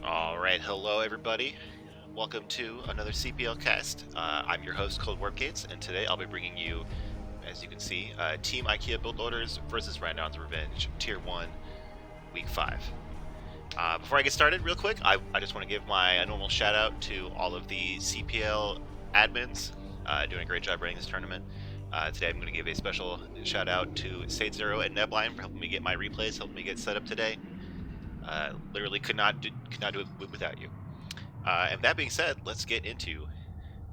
Alright, hello everybody. Welcome to another CPL cast. I'm your host, Cold Warp Gates, and today I'll be bringing you, as you can see, Team IKEA Build Orders versus Rhynadon's Revenge, Tier 1, Week 5. Before I get started, real quick, I just want to give my normal shout out to all of the CPL admins doing a great job running this tournament. Today I'm going to give a special shout out to Sage Zero and Nebline for helping me get my replays, helping me get set up today. Literally could not do it without you. And that being said, let's get into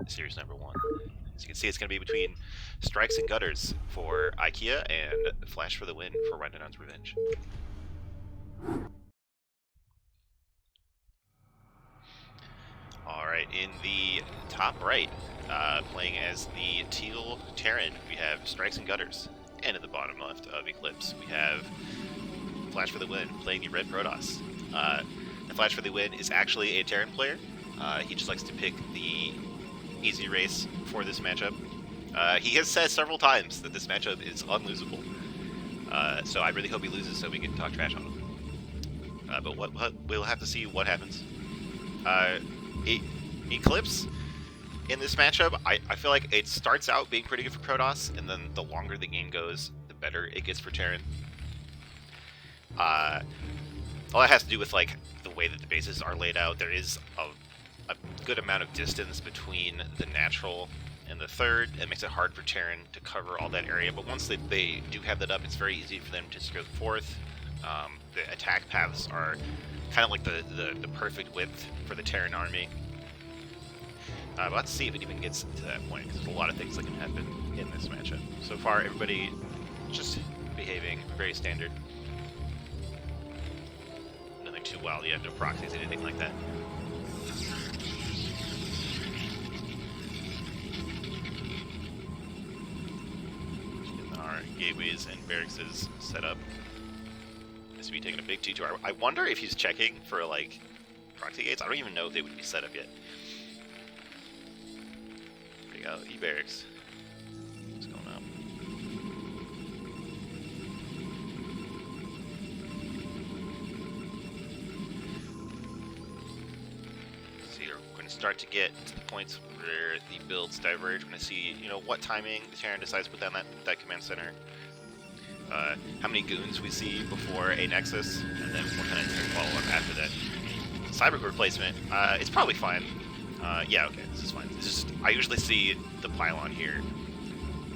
series number 1. As you can see, it's going to be between Strikes and Gutters for IKEA and Flash for the Win for Rhynadon's Revenge. Alright, in the top right, playing as the Teal Terran, we have Strikes and Gutters. And in the bottom left of Eclipse, we have Flash for the Win playing the Red Protoss. The Flash for the Win is actually a Terran player. He just likes to pick the easy race for this matchup. He has said several times that this matchup is unlosable. So I really hope he loses so we can talk trash on him. But we'll have to see what happens. Eclipse in this matchup, I feel like it starts out being pretty good for Protoss, and then the longer the game goes, the better it gets for Terran. All that has to do with like the way that the bases are laid out. There is a good amount of distance between the natural and the third. It makes it hard for Terran to cover all that area, but once they do have that up, it's very easy for them to just go fourth. The attack paths are kind of like the perfect width for the Terran army. But let's see if it even gets to that point, because there's a lot of things that can happen in this matchup. So far, everybody just behaving very standard. Nothing too wild yet, no proxies, anything like that. Our gateways and barracks is set up. This will be taking a big T2. I wonder if he's checking for like proxy gates. I don't even know if they would be set up yet. There you go, E-barracks. What's going on? So you're going to start to get to the points where the builds diverge. We're going to see, what timing the Terran decides to put down that command center. How many goons we see before a Nexus, and then what kind of follow-up after that. Cyber replacement, it's probably fine. Yeah, okay, this is fine. It's just, I usually see the pylon here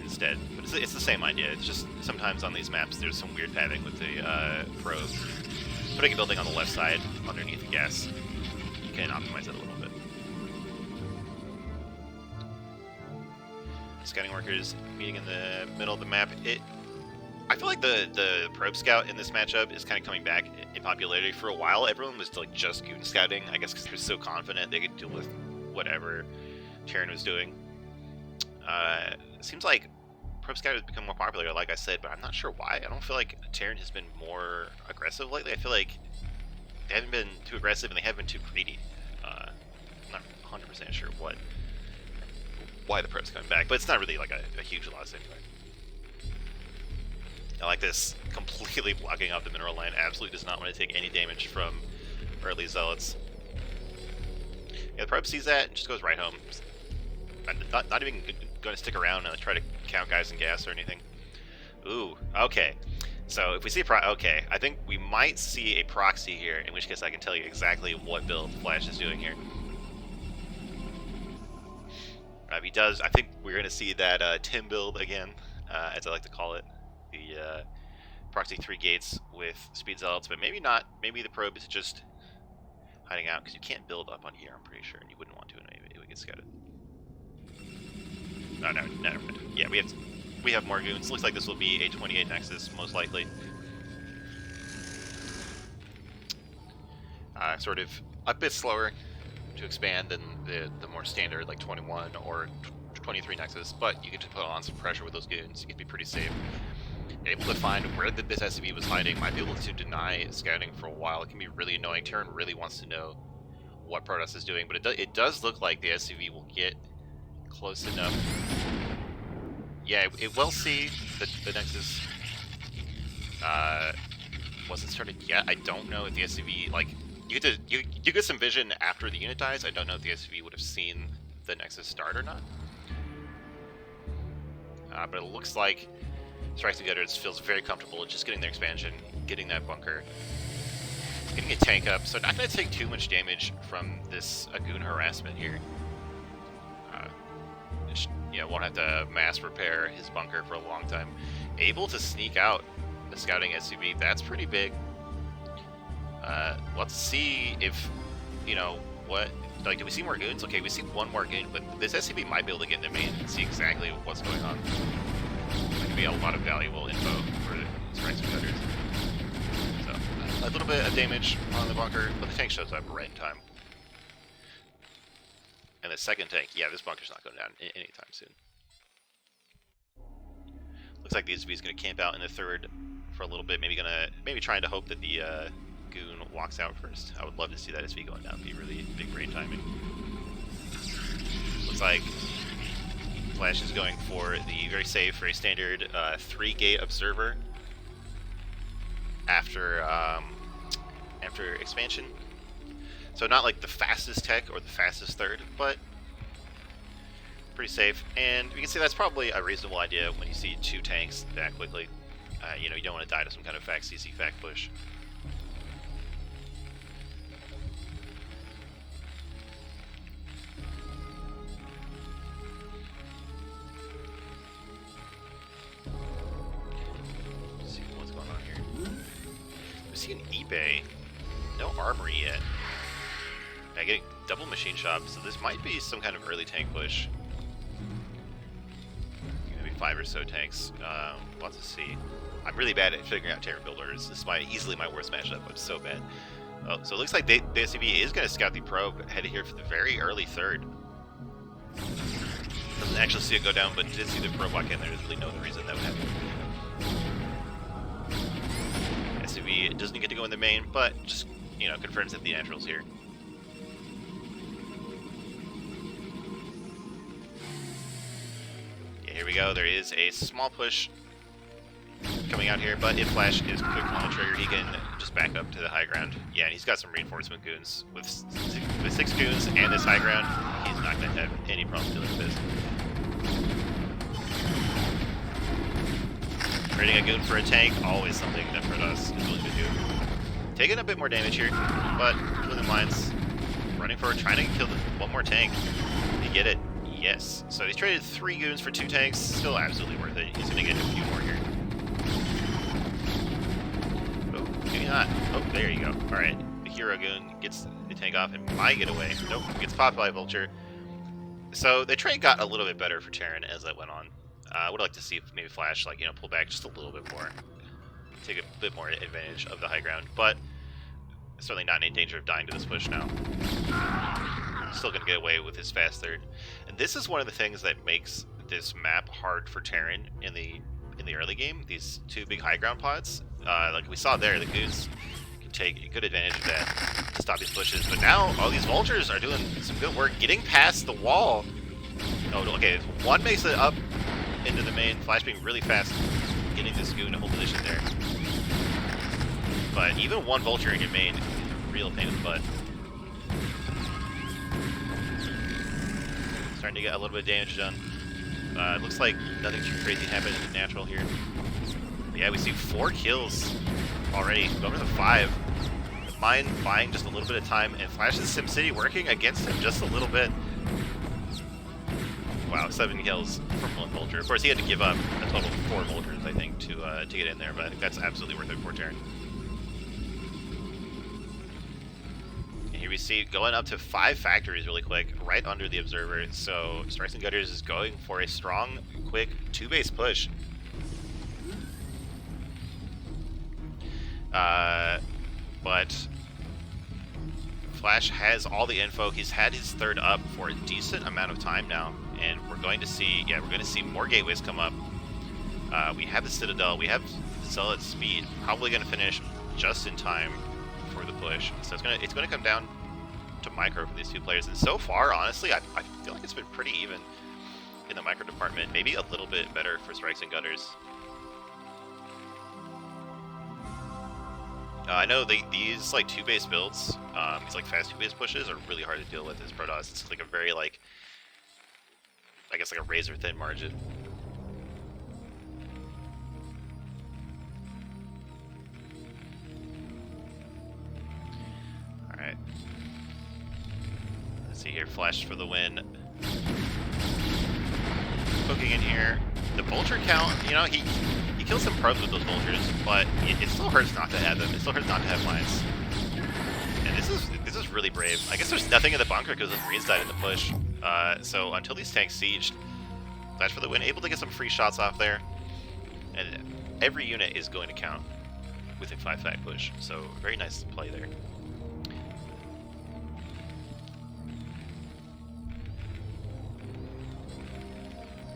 instead, but it's the same idea. It's just sometimes on these maps there's some weird pathing with the probe. Putting a building on the left side underneath the gas, you can optimize it a little bit. Scouting workers meeting in the middle of the map. I feel like the probe scout in this matchup is kind of coming back in popularity. For a while, everyone was like just goon scouting, I guess because they're so confident they could deal with whatever Terran was doing. It seems like probe scout has become more popular, like I said, but I'm not sure why. I don't feel like Terran has been more aggressive lately. I feel like they haven't been too aggressive and they haven't been too greedy. I'm not 100% sure why the probe's coming back, but it's not really like a huge loss anyway. I like this completely blocking off the mineral line. Absolutely does not want to take any damage from early zealots. Yeah, the probe sees that and just goes right home. Not even going to stick around and try to count guys in gas or anything. Ooh, okay. So if we see okay, I think we might see a proxy here, in which case I can tell you exactly what build Flash is doing here. If he does, I think we're going to see that Tim build again, as I like to call it. The proxy 3 gates with speed zealots, but maybe not. Maybe the probe is just hiding out, because you can't build up on here, I'm pretty sure, and you wouldn't want to, and it would get scouted. Oh, no, never mind. Yeah, we have more goons. Looks like this will be a 28 Nexus, most likely. Sort of a bit slower to expand than the more standard, like 21 or 23 Nexus, but you get to put on some pressure with those goons. You can be pretty safe. Able to find where this SCV was hiding, might be able to deny scouting for a while. It can be really annoying. Terran really wants to know what Protoss is doing, but it does look like the SCV will get close enough. Yeah, it will see the Nexus wasn't started yet. I don't know if the SCV, like, you get some vision after the unit dies. I don't know if the SCV would have seen the Nexus start or not. But it looks like Strikes and Gutters feels very comfortable just getting their expansion, getting that bunker, getting a tank up. So not going to take too much damage from this Agoon harassment here. Yeah, won't have to mass repair his bunker for a long time. Able to sneak out the scouting SCV, that's pretty big. Let's see if, you know, what, like, do we see more goons? Okay, we see one more goon, but this SCV might be able to get in the main and see exactly what's going on. That could be a lot of valuable info for the Strikes and Gutters. So, a little bit of damage on the bunker, but the tank shows up right in time. And the second tank, yeah, this bunker's not going down anytime soon. Looks like the SCV is going to camp out in the third for a little bit, maybe trying to hope that the Goon walks out first. I would love to see that SCV going down. It'd be really big raid timing. Looks like Flash is going for the very safe, very standard 3-gate observer after expansion. So not like the fastest tech or the fastest third, but pretty safe. And you can see that's probably a reasonable idea when you see 2 tanks that quickly. You know, you don't want to die to some kind of fact CC fact push. Let's see what's going on here. We see an eBay. No armory yet. Yeah, getting double machine shop, so this might be some kind of early tank push. Maybe 5 or so tanks. Lots to see. I'm really bad at figuring out Terran builders. This is easily my worst matchup. I'm so bad. Oh, so it looks like the SCV is going to scout the probe headed here for the very early third. Doesn't actually see it go down, but did see the probe walk in there. There's really no other reason that would happen. SCV doesn't get to go in the main, but just, you know, confirms that the natural's here. Here we go, there is a small push coming out here, but if Flash is quick on the trigger, he can just back up to the high ground. Yeah, and he's got some reinforcement goons. With 6 goons and this high ground, he's not going to have any problem dealing with this. Trading a goon for a tank, always something that Rhynadon is willing to do. Taking a bit more damage here, but killing the mines, running forward, trying to kill one more tank. Did he get it? Yes. So he's traded 3 goons for 2 tanks. Still absolutely worth it. He's going to get a few more here. Oh, maybe not. Oh, there you go. Alright. The hero goon gets the tank off and might get away. Nope. Gets popped by a vulture. So the trade got a little bit better for Terran as that went on. I would like to see if maybe Flash, like, you know, pull back just a little bit more. Take a bit more advantage of the high ground. But certainly not in any danger of dying to this push now. Still going to get away with his fast third. And this is one of the things that makes this map hard for Terran in the early game. These 2 big high ground pods, like we saw there, the goons can take good advantage of that to stop these pushes. But now all these vultures are doing some good work getting past the wall. Oh, okay, 1 makes it up into the main. Flash being really fast, getting this goon to hold position there. But even 1 vulture in your main is a real pain in the butt. Starting to get a little bit of damage done. It looks like nothing too crazy happened in the natural here. But yeah, we see 4 kills already, going to the 5. The mine buying just a little bit of time, and Flash's SimCity working against him just a little bit. Wow, 7 kills from 1 vulture. Of course, he had to give up a total of 4 vultures, I think, to get in there, but I think that's absolutely worth it for Terran. Here we see going up to 5 factories really quick, right under the observer. So Strikes and Gutters is going for a strong, quick 2-base push. But Flash has all the info. He's had his third up for a decent amount of time now, and we're going to see, more gateways come up. We have the Citadel, we have Zealot speed, probably going to finish just in time for the push. So it's gonna come down to micro for these 2 players, and so far, honestly, I feel like it's been pretty even in the micro department. Maybe a little bit better for Strikes and Gutters. I know these like 2-base builds, these like fast 2-base pushes are really hard to deal with as Protoss. It's like a very like, I guess like a razor thin margin. All right. Let's see here, flash for the win. Poking in here. The vulture count, you know, he kills some probes with those vultures, but it still hurts not to have them. It still hurts not to have mines. And this is really brave. I guess there's nothing in the bunker because the Marines died in the push. So until these tanks sieged, flash for the win, able to get some free shots off there. And every unit is going to count with a 5-flag push. So very nice play there.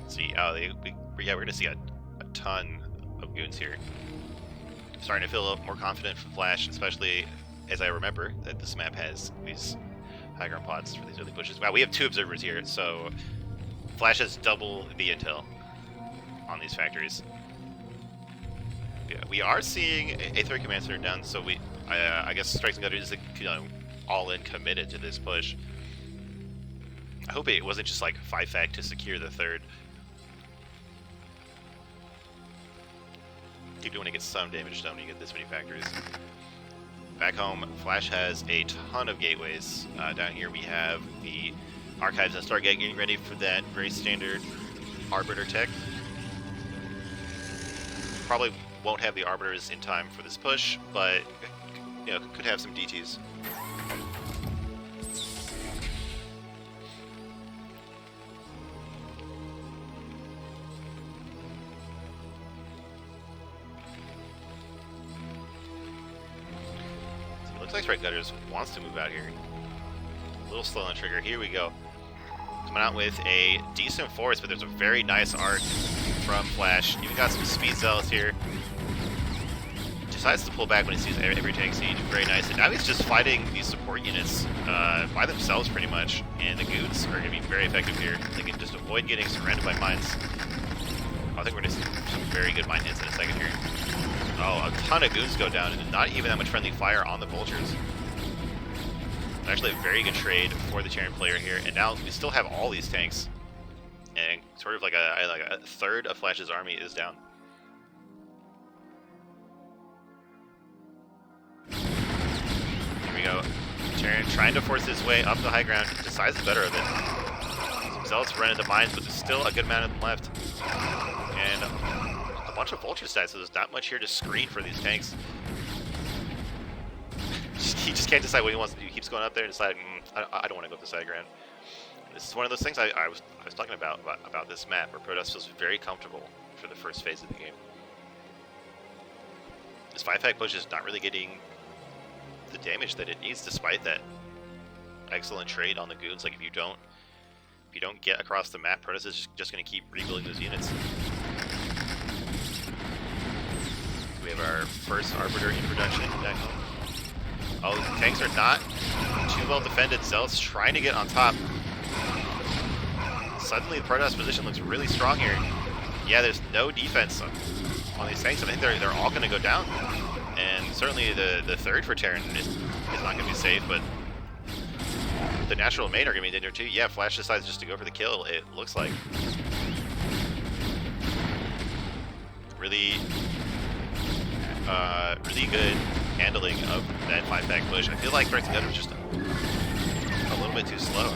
See, yeah, we're gonna see a ton of goons here. I'm starting to feel a little more confident for Flash, especially as I remember that this map has these high ground pods for these early pushes. Wow, we have 2 observers here, so Flash has double the intel on these factories. Yeah, we are seeing a 3rd command center down, so I guess Strikes and Gutters is, you know, all in committed to this push. I hope it wasn't just like 5-fag to secure the 3rd. You do want to get some damage done when you get this many factories. Back home, Flash has a ton of gateways. Down here we have the Archives and Stargate getting ready for that very standard Arbiter tech. Probably won't have the Arbiters in time for this push, but you know, could have some DTs. Looks like Strike Gutters wants to move out here. A little slow on the trigger. Here we go. Coming out with a decent force, but there's a very nice arc from Flash. Even got some speed zealots here. Decides to pull back when he sees every tank siege. Very nice. And now he's just fighting these support units by themselves pretty much. And the goons are going to be very effective here. They can just avoid getting surrounded by mines. I think we're going to see some very good mine hits in a second here. Oh, a ton of goons go down, and not even that much friendly fire on the vultures. Actually, a very good trade for the Terran player here, and now we still have all these tanks, and sort of like a third of Flash's army is down. Here we go. Terran trying to force his way up the high ground, decides the better of it. Some zealots run into mines, but there's still a good amount of them left. And a bunch of vultures died, so there's not much here to screen for these tanks. He just can't decide what he wants to do. He keeps going up there and deciding, I don't want to go up this high ground. This is one of those things I was talking about this map, where Protoss feels very comfortable for the first phase of the game. This 5-fag push is not really getting the damage that it needs, despite that excellent trade on the goons. Like if you don't get across the map, Protoss is just going to keep rebuilding those units. We have our first Arbiter in production back home. Oh, the tanks are not too well defended. Zealots trying to get on top. Suddenly the Protoss position looks really strong here. Yeah, there's no defense on these tanks. I think they're all going to go down. And certainly the third for Terran is not going to be safe, but the natural main are going to be in danger too. Yeah, Flash decides just to go for the kill, it looks like. Really good handling of that 5-fag push. I feel like Strike Together was just a little bit too slow.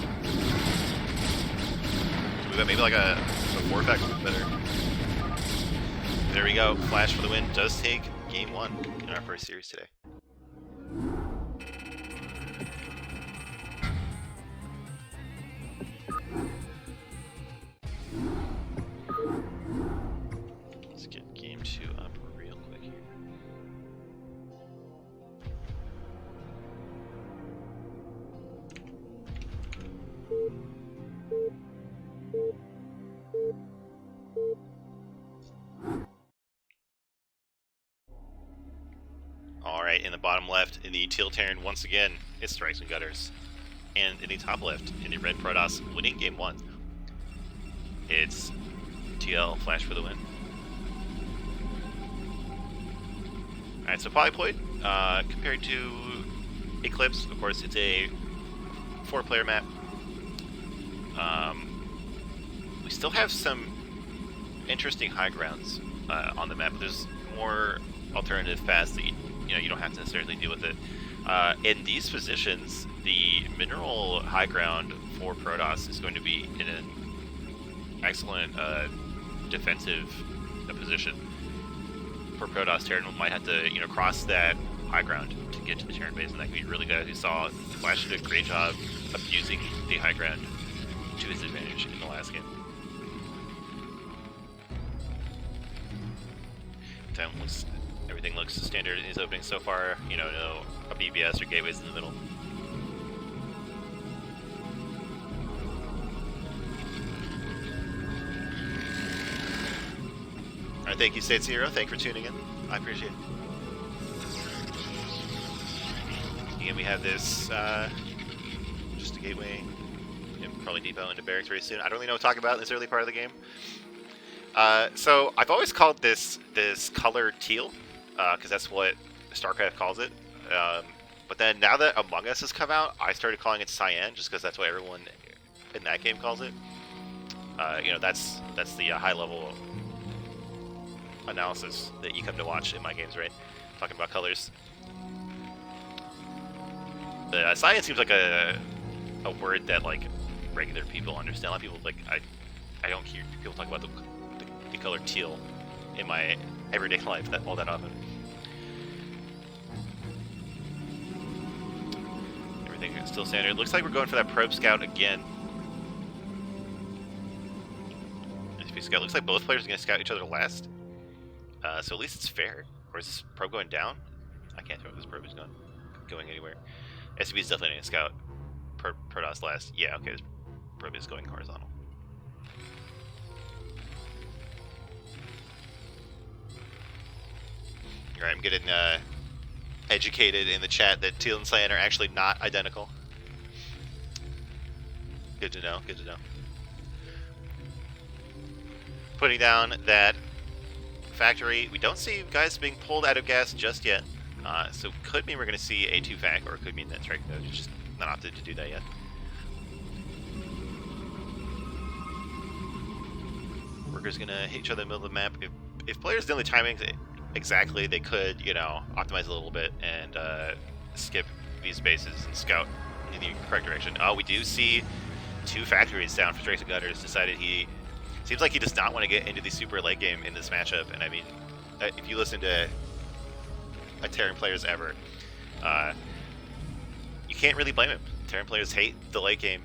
We got maybe like a 4-fag better. There we go. Flash for the win. Does take game 1 in our first series today. Let's get game 2 up real quick here. Alright, in the bottom left, in the Teal Terran, once again, it's Strikes and Gutters. And in the top left, in the Red Protoss, winning game 1, it's TL Flash for the win. Alright, so Polyploid compared to Eclipse. Of course, it's a 4-player map. We still have some interesting high grounds on the map, but there's more alternative paths that you don't have to necessarily deal with it. In these positions, the mineral high ground for Protoss is going to be in an excellent defensive position. For Protoss, Terran might have to cross that high ground to get to the Terran base, and that could be really good. As you saw, Flash did a great job abusing the high ground to his advantage in the last game. Everything looks standard in these openings so far. No BBS or gateways in the middle. Alright, thank you, State Zero. Thank you for tuning in. I appreciate it. Again, we have this just a gateway, and probably depot into barracks very soon. I don't really know what to talk about in this early part of the game. So I've always called this color teal, because that's what Starcraft calls it. But then now that Among Us has come out, I started calling it cyan, just because that's what everyone in that game calls it. That's the high level analysis that you come to watch in my games, right? Talking about colors. The cyan seems like a word that like regular people understand. A lot of people I don't hear people talk about the color teal in my everyday life all that often. Everything is still standard. Looks like we're going for that probe scout again. Scout. Looks like both players are going to scout each other last. So at least it's fair. Or is this probe going down? I can't tell if this probe is going anywhere. SCP is definitely going to scout Protoss last. Yeah, okay, this probe is going horizontal. Alright, I'm getting educated in the chat that teal and cyan are actually not identical. Good to know, good to know. Putting down that factory. We don't see guys being pulled out of gas just yet. So could mean we're going to see a 2-fac, or it could mean that Strike Node is just not opted to do that yet. Workers going to hit each other in the middle of the map. If players did the timings exactly, they could, optimize a little bit and skip these bases and scout in the correct direction. Oh, we do see 2 factories down for Drakes and Gunners. Decided he seems like he does not want to get into the super late game in this matchup. And I mean, if you listen to a Terran players ever, you can't really blame him. Terran players hate the late game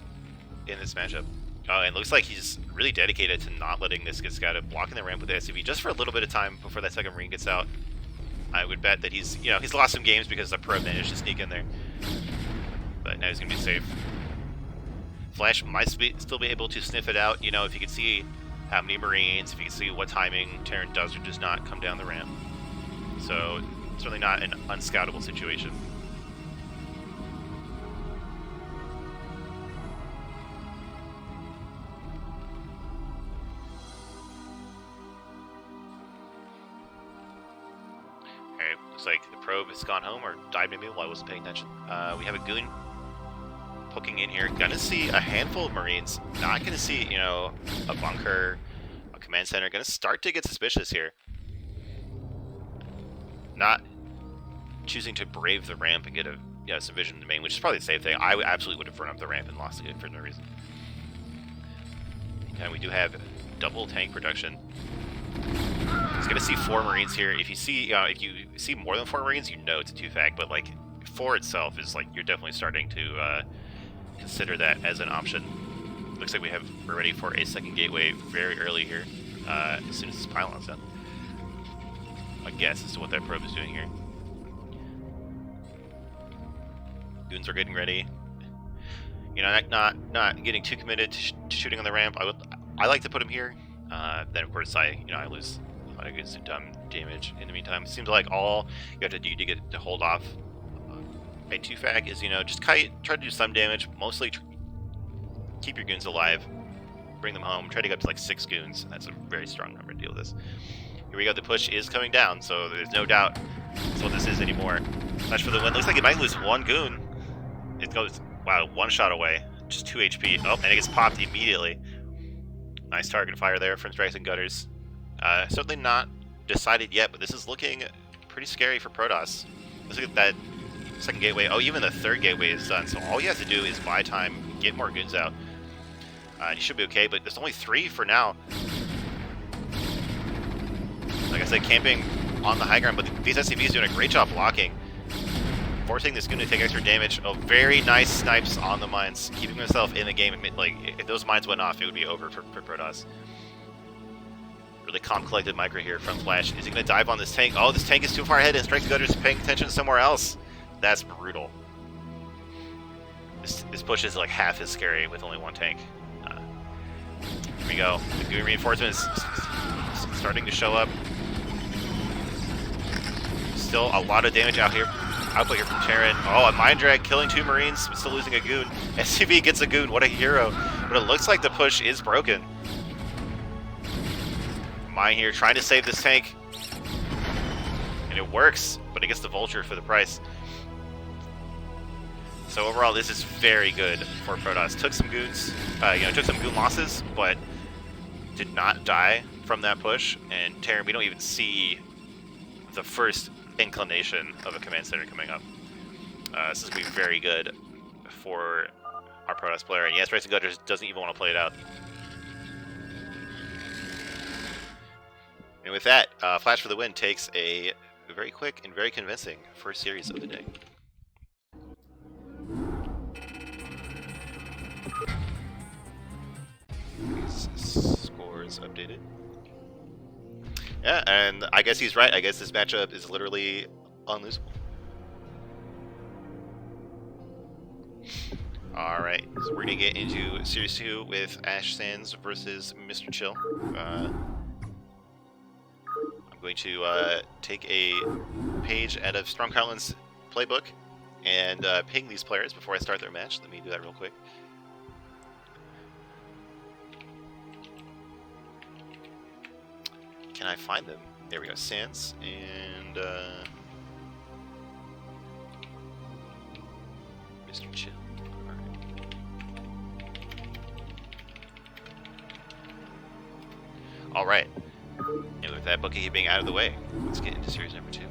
in this matchup. And it looks like he's really dedicated to not letting this get scouted, blocking the ramp with the SCV just for a little bit of time before that second Marine gets out. I would bet that he's lost some games because the probe managed to sneak in there. But now he's going to be safe. Flash might still be able to sniff it out, if you could see how many Marines, if you can see what timing Terran does or does not come down the ramp. So, it's really not an unscoutable situation. Okay, looks like the probe has gone home or died maybe while I wasn't paying attention. We have a goon poking in here. Gonna see a handful of Marines. Not gonna see, a bunker, a command center. Gonna start to get suspicious here. Not choosing to brave the ramp and get some vision in the main, which is probably the safe thing. I absolutely would have run up the ramp and lost it for no reason. And we do have double tank production. He's gonna see 4 Marines here. If you see more than 4 Marines, it's a 2-fac. But like 4 itself is like you're definitely starting to consider that as an option. Looks like we're ready for a second gateway very early here. As soon as this pylon's done. I guess as to what that probe is doing here. Goons are getting ready. Not getting too committed to shooting on the ramp. I like to put him here. Then of course I lose a lot of good dumb damage in the meantime. It seems like all you have to do to get to hold off a 2-fac is just try to do some damage. Mostly keep your goons alive, bring them home. Try to get up to like 6 goons. That's a very strong number to deal with this. Here we go. The push is coming down, so there's no doubt that's what this is anymore. Flash for the win. Looks like he might lose one goon. It goes, wow, one shot away. Just 2 HP. Oh, and it gets popped immediately. Nice target fire there from Strikes and Gutters. Certainly not decided yet, but this is looking pretty scary for Protoss. Let's look at that second gateway. Oh, even the third gateway is done, so all you have to do is buy time, get more goons out. You should be okay, but there's only 3 for now. Like I said, camping on the high ground, but these SCVs doing a great job blocking. Forcing this goon to take extra damage. Oh, very nice snipes on the mines. Keeping himself in the game. Like, if those mines went off, it would be over for Protoss. Really calm, collected micro here from Flash. Is he going to dive on this tank? Oh, this tank is too far ahead, and Strikes and Gutters is paying attention somewhere else. That's brutal. This push is like half as scary with only 1 tank. Here we go. The goon reinforcements starting to show up. Still a lot of damage output here from Terran. Oh, a Mind Drag killing 2 Marines, but still losing a goon. SCV gets a goon, what a hero. But it looks like the push is broken. Mine here trying to save this tank. And it works, but it gets the Vulture for the price. So overall, this is very good for Protoss. Took some goons, took some goon losses, but did not die from that push. And Terran, we don't even see the first inclination of a command center coming up. This is going to be very good for our Protoss player. And yes, Strikes and Gutters doesn't even want to play it out. And with that, Flash for the win takes a very quick and very convincing first series of the day. Scores updated. Yeah, and I guess he's right. I guess this matchup is literally unlosable. Alright, so we're going to get into Series 2 with Ash Sands versus Mr. Chill. I'm going to take a page out of Storm Carlin's playbook and ping these players before I start their match. Let me do that real quick. Can I find them? There we go, Sands and Mr. Chill. All right. And with that bookkeeping out of the way, let's get into series number 2.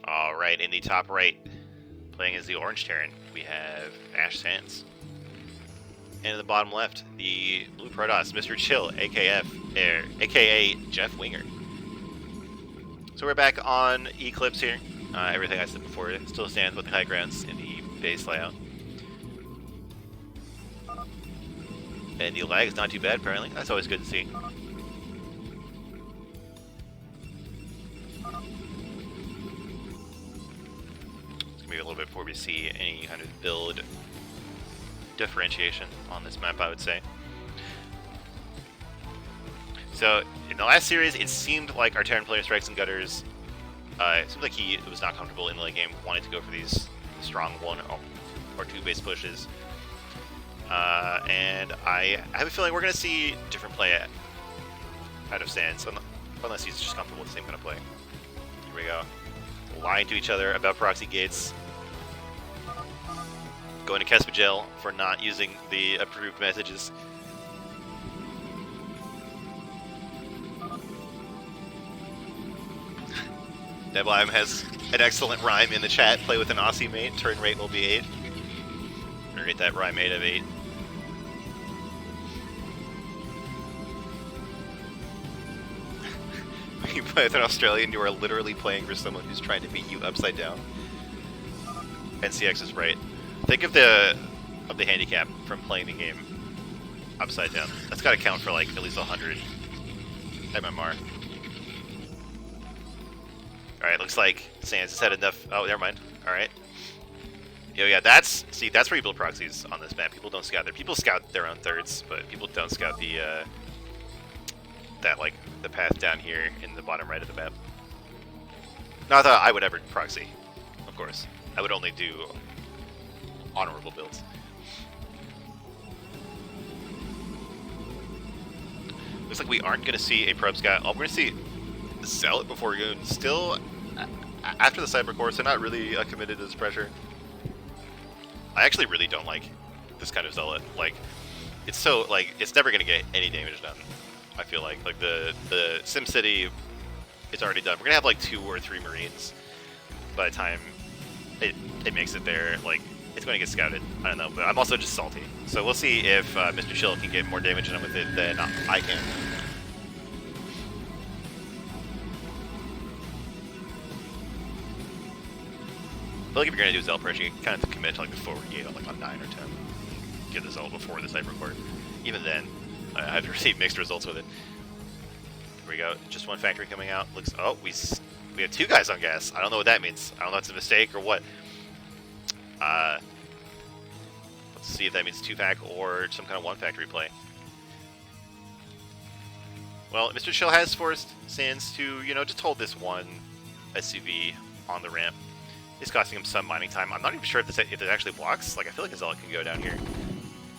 Alright, in the top right, playing as the Orange Terran, we have Ash Sands. And in the bottom left, the Blue Protoss, Mr. Chill, aka Jeff Winger. So we're back on Eclipse here. Everything I said before still stands with the high grounds in the base layout. And the lag is not too bad, apparently. That's always good to see. Maybe a little bit before we see any kind of build differentiation on this map, I would say. So, in the last series, it seemed like our Terran player, Strikes and Gutters, it seemed like he was not comfortable in the late game, wanting to go for these strong 1 or 2 base pushes. And I have a feeling we're going to see different play out of Sands, unless he's just comfortable with the same kind of play. Here we go. Lying to each other about proxy gates. Going to Kespagel for not using the approved messages. Neblime has an excellent rhyme in the chat. Play with an Aussie mate. Turn rate will be 8. Rate that rhyme 8 of 8. When you play with an Australian, you are literally playing for someone who's trying to beat you upside down. NCX is right. Think of the handicap from playing the game upside down. That's got to count for like at least 100 MMR. Alright, looks like Sands has had enough. Oh, never mind. Alright. Yo, yeah, that's where you build proxies on this map. People don't scout there. People scout their own thirds, but people don't scout the the path down here in the bottom right of the map. Not that I would ever proxy, of course. I would only do honorable builds. Looks like we aren't going to see a probe scout. Oh, we're going to see the Zealot before Goon. Still, after the Cyber Course, they're not really committed to this pressure. I actually really don't like this kind of Zealot. Like, it's so, like, it's never going to get any damage done, I feel like. Like, the SimCity, it's already done. We're going to have, like, 2 or 3 Marines by the time it makes it there. Like, it's going to get scouted. I don't know, but I'm also just salty. So we'll see if Mr. Chill can get more damage done with it than I can. I feel like if you're going to do Zealot pressure, you kind of have to commit to like the forward gate on like on 9 or 10. Get the Zealot before the Cyber Court. Even then, I have received mixed results with it. Here we go. Just one factory coming out. Looks. Oh, we have 2 guys on gas. I don't know what that means. I don't know if it's a mistake or what. Let's see if that means 2-fac or some kind of 1-factory play. Well, Mr. Chill has forced Sands to, you know, just hold this one SUV on the ramp. It's costing him some mining time. I'm not even sure if it actually blocks. Like, I feel like a Zealot can go down here.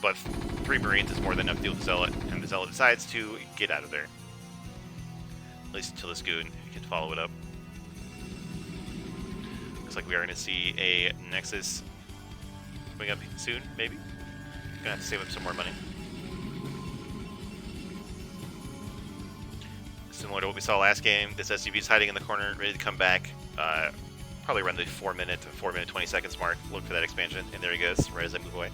But 3 Marines is more than enough to deal with the Zealot, and the Zealot decides to get out of there. At least until this Goon can follow it up. Looks like we are going to see a Nexus coming up soon, maybe? Gonna have to save up some more money. Similar to what we saw last game, this SUV is hiding in the corner, ready to come back. Probably around the 4 minute 20 seconds mark. Look for that expansion, and there he goes, right as I move away.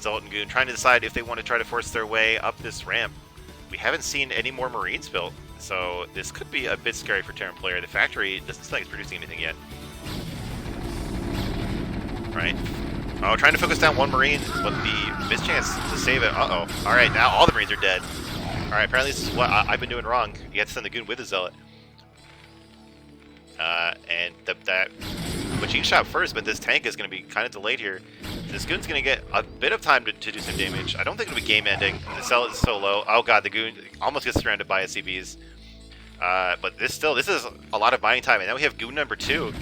Zealot and Goon trying to decide if they want to try to force their way up this ramp. We haven't seen any more Marines built, so this could be a bit scary for Terran player. The factory doesn't seem like it's producing anything yet. Alright. Oh, trying to focus down 1 Marine, but the mischance to save it. Uh-oh. Alright, now all the Marines are dead. Alright, apparently this is what I've been doing wrong. You have to send the Goon with the Zealot. And that machine shot first, but this tank is going to be kind of delayed here. This Goon's going to get a bit of time to do some damage. I don't think it'll be game ending. The Zealot is so low. Oh god, the Goon almost gets surrounded by SCVs. But this is a lot of mining time, and now we have Goon number 2.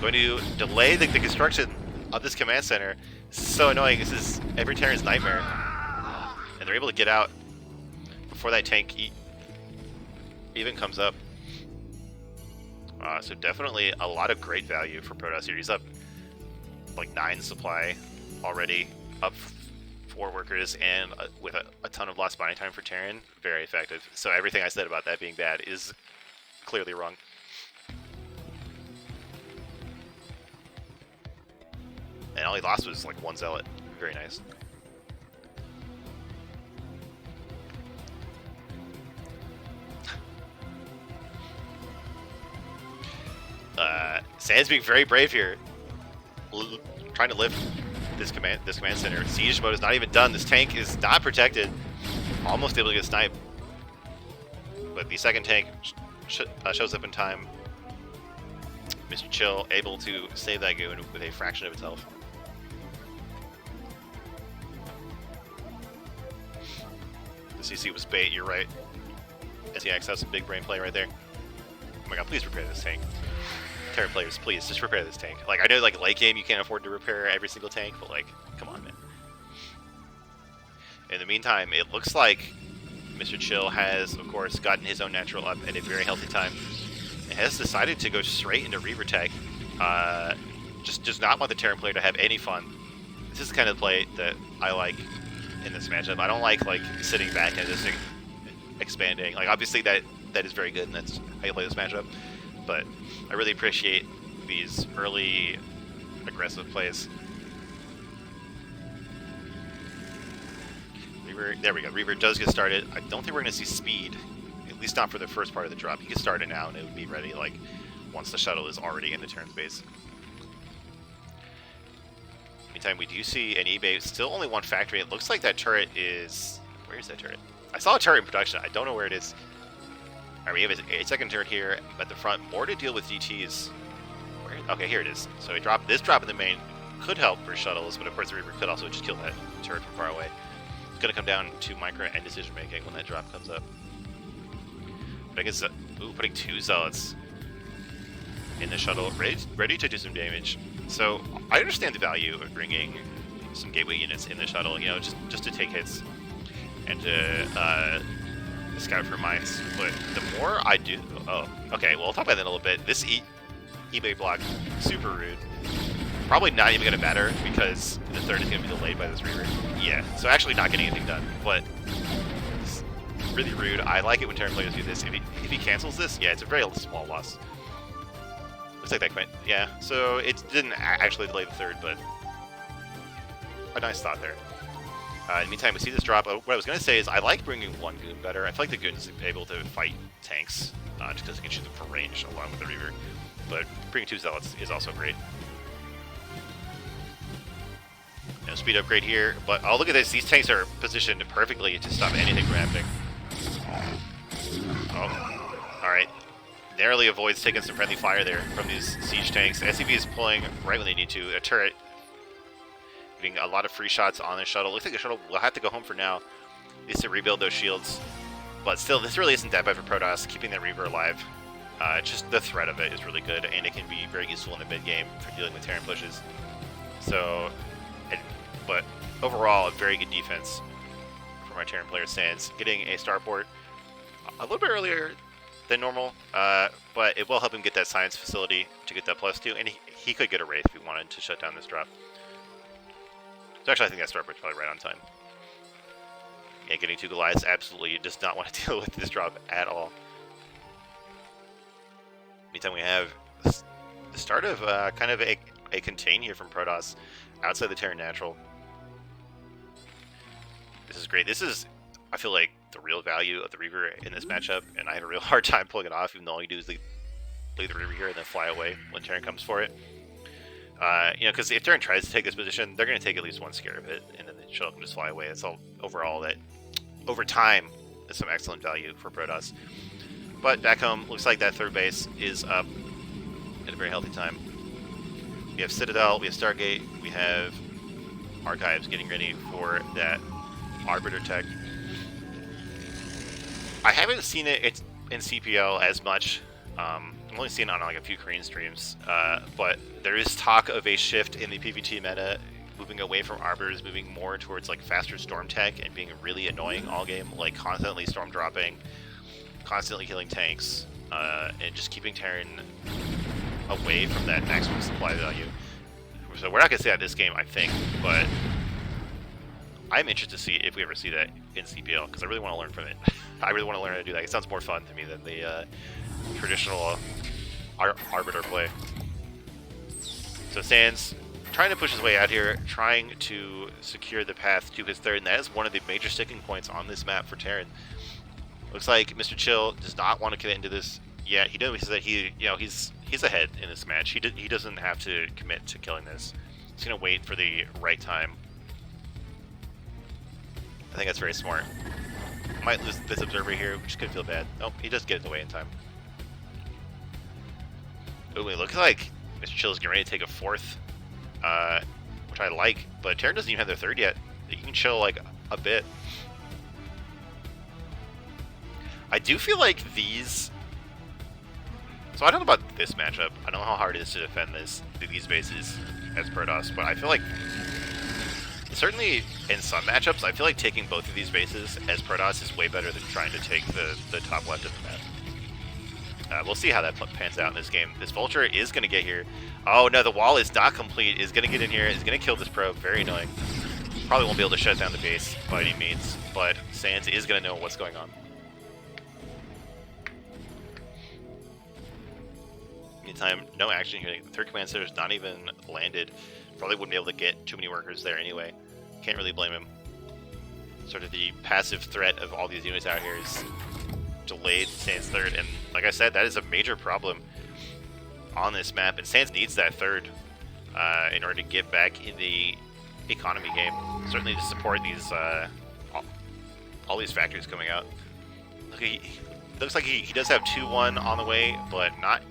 Going to delay the construction of this command center. This is so annoying. This is every Terran's nightmare. And they're able to get out before that tank even comes up. So definitely a lot of great value for Protoss here. He's up like 9 supply already, up 4 workers, and with a ton of lost mining time for Terran. Very effective. So everything I said about that being bad is clearly wrong. And all he lost was like 1 Zealot. Very nice. Sands being very brave here, trying to lift this command center. Siege mode is not even done. This tank is not protected. Almost able to get sniped, but the second tank shows up in time. Mr. Chill able to save that Goon with a fraction of its health. The CC was bait. You're right. SEX has some big brain play right there. Oh my god! Please repair this tank. Terran players, please, just repair this tank. Like, I know, like, late game you can't afford to repair every single tank, but, like, come on, man. In the meantime, it looks like Mr. Chill has, of course, gotten his own natural up at a very healthy time. And has decided to go straight into Reaver Tech. Just does not want the Terran player to have any fun. This is the kind of play that I like in this matchup. I don't like sitting back and just expanding. Like, obviously that is very good, and that's how you play this matchup. But I really appreciate these early aggressive plays. Reaver, there we go. Reaver does get started. I don't think we're going to see speed, at least not for the first part of the drop. You can start it now, and it would be ready like once the shuttle is already in the turn space. Meantime, we do see an eBay. Still only 1 factory. It looks like that turret is... Where is that turret? I saw a turret in production. I don't know where it is. Alright, we have a second turret here at the front. More to deal with DTs. Okay, here it is. So this drop in the main could help for shuttles, but of course the Reaver could also just kill that turret from far away. It's going to come down to micro and decision making when that drop comes up. But I guess, putting 2 Zealots in the shuttle, ready to do some damage. So I understand the value of bringing some gateway units in the shuttle, you know, just to take hits. and to scout for mines. But the more I do... Oh, okay, well, we'll talk about that in a little bit. This eBay block, super rude. Probably not even going to matter because the third is going to be delayed by this Reaver. Yeah, so actually not getting anything done, but it's really rude. I like it when Terran players do this. If he cancels this, yeah, it's a very small loss. Looks like that went, yeah, so it didn't actually delay the third, but a nice thought there. In the meantime, we see this drop. What I was going to say is I like bringing one goon better. I feel like the goon is able to fight tanks just because it can shoot them from range along with the Reaver. But bringing 2 Zealots is also great. No speed upgrade here, but oh, look at this. These tanks are positioned perfectly to stop anything from happening. Oh, alright. Narrowly avoids taking some friendly fire there from these siege tanks. SCV is pulling right when they need to. A turret getting a lot of free shots on the shuttle. Looks like the shuttle will have to go home for now. Needs to rebuild those shields. But still, this really isn't that bad for Protoss, keeping the Reaver alive. Just the threat of it is really good, and it can be very useful in the mid-game for dealing with Terran pushes. So, but overall, a very good defense from our Terran player Sands. Getting a starport a little bit earlier than normal, but it will help him get that science facility to get that +2, and he could get a Wraith if he wanted to shut down this drop. So actually, I think that starport's probably right on time. Yeah, getting 2 Goliaths absolutely does not want to deal with this drop at all. Meantime, we have the start of kind of a contain here from Protoss outside the Terran Natural. This is great. This is, I feel like, the real value of the Reaver in this matchup, and I have a real hard time pulling it off, even though all you do is leave the Reaver here and then fly away when Terran comes for it. You know, because if Terran tries to take this position, they're going to take at least one scare of it, and then the shuttle can just fly away. It's all overall that, over time, is some excellent value for Protoss. But back home, looks like that third base is up at a very healthy time. We have Citadel, we have Stargate, we have Archives getting ready for that Arbiter tech. I haven't seen it in CPL as much. I've only seen it on like a few Korean streams, but there is talk of a shift in the PvT meta, moving away from Arbiters, moving more towards like faster storm tech and being really annoying all game, like constantly storm dropping, constantly killing tanks, and just keeping Terran away from that maximum supply value. So we're not going to see that this game, I think, but I'm interested to see if we ever see that in CPL, because I really want to learn from it. I really want to learn how to do that. It sounds more fun to me than the traditional Arbiter play. So Sands trying to push his way out here, trying to secure the path to his third, and that is one of the major sticking points on this map for Terran. Looks like Mr. Chill does not want to get into this yet. He knows that he's ahead in this match. He doesn't have to commit to killing this. He's gonna wait for the right time. I think that's very smart. Might lose this observer here, which could feel bad. Oh, he does get it away in time. Ooh, it looks like Mr. Chill is getting ready to take a fourth, which I like. But Terran doesn't even have their third yet. You can chill like a bit. I do feel like these... So I don't know about this matchup. I don't know how hard it is to defend these bases as Protoss, but I feel like certainly in some matchups, I feel like taking both of these bases as Protoss is way better than trying to take the top left of the map. We'll see how that pans out in this game. This Vulture is going to get here. Oh no, the wall is not complete. Is going to get in here. Is going to kill this probe. Very annoying. Probably won't be able to shut down the base by any means, but Sands is going to know what's going on. Meantime, no action here. The third command center is not even landed. Probably wouldn't be able to get too many workers there anyway. Can't really blame him. Sort of the passive threat of all these units out here is delayed Sands' third, and like I said, that is a major problem on this map, and Sands needs that third in order to get back in the economy game. Certainly to support these all these factories coming out. Look, looks like he does have 2-1 on the way, but not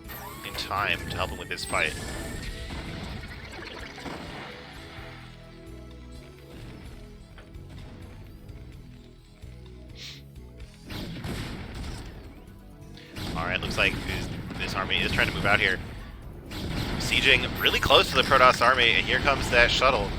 in time to help him with this fight. Alright, looks like this army is trying to move out here. Sieging really close to the Protoss army, and here comes that shuttle.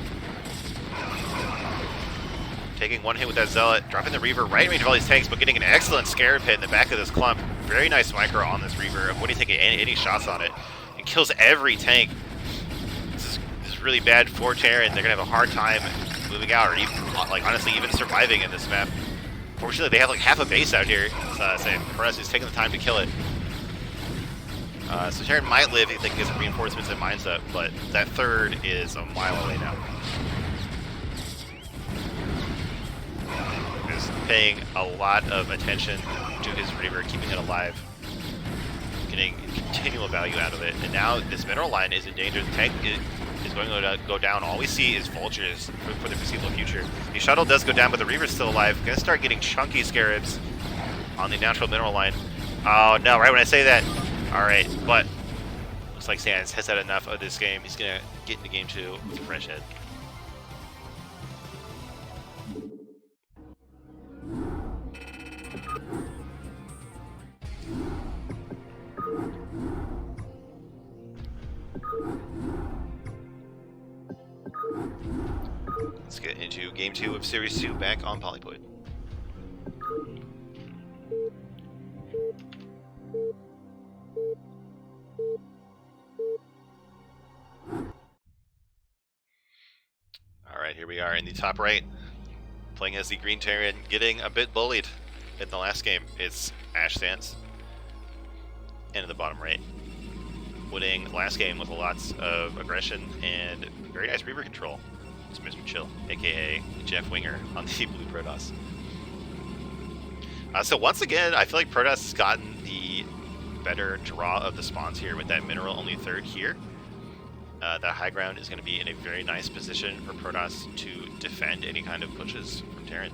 taking one hit with that Zealot, dropping the Reaver right in range of all these tanks, but getting an excellent Scarab hit in the back of this clump. Very nice micro on this Reaver, avoiding taking any shots on it, and kills every tank. This is really bad for Terran. They're going to have a hard time moving out, or even, like, honestly, even surviving in this map. Fortunately, they have like half a base out here, so Perez is taking the time to kill it. So Terran might live if they can get some reinforcements and mines up, but that third is a mile away now. Is paying a lot of attention to his Reaver, keeping it alive, getting continual value out of it. And now this mineral line is in danger. The tank is going to go down. All we see is vultures for the foreseeable future. The shuttle does go down, but the Reaver's still alive. Gonna start getting chunky Scarabs on the natural mineral line. Oh no, right when I say that. Alright, but looks like Sans has had enough of this game. He's gonna get into game 2 with a fresh head. Let's get into game 2 of Series 2 back on Polypoid. Alright, here we are in the top right, playing as the Green Terran, getting a bit bullied in the last game. It's Ash Sans. And in the bottom right, winning last game with lots of aggression and very nice Reaver control. It's Mr. Chill, aka Jeff Winger on the Blue Protoss. So once again, I feel like Protoss has gotten the better draw of the spawns here with that mineral only third here. That high ground is going to be in a very nice position for Protoss to defend any kind of pushes from Terran.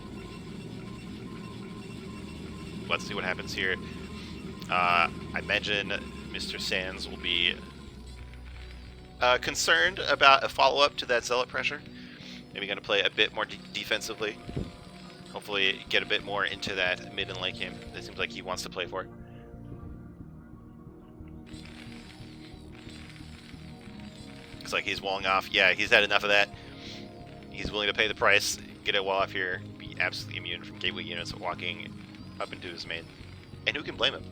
Let's see what happens here. I imagine Mr. Sans will be concerned about a follow-up to that Zealot pressure. Maybe going to play a bit more defensively. Hopefully get a bit more into that mid and late game. It seems like he wants to play for. Looks like he's walling off. Yeah, he's had enough of that. He's willing to pay the price, get a wall off here, be absolutely immune from gateway units walking up into his main. And who can blame him?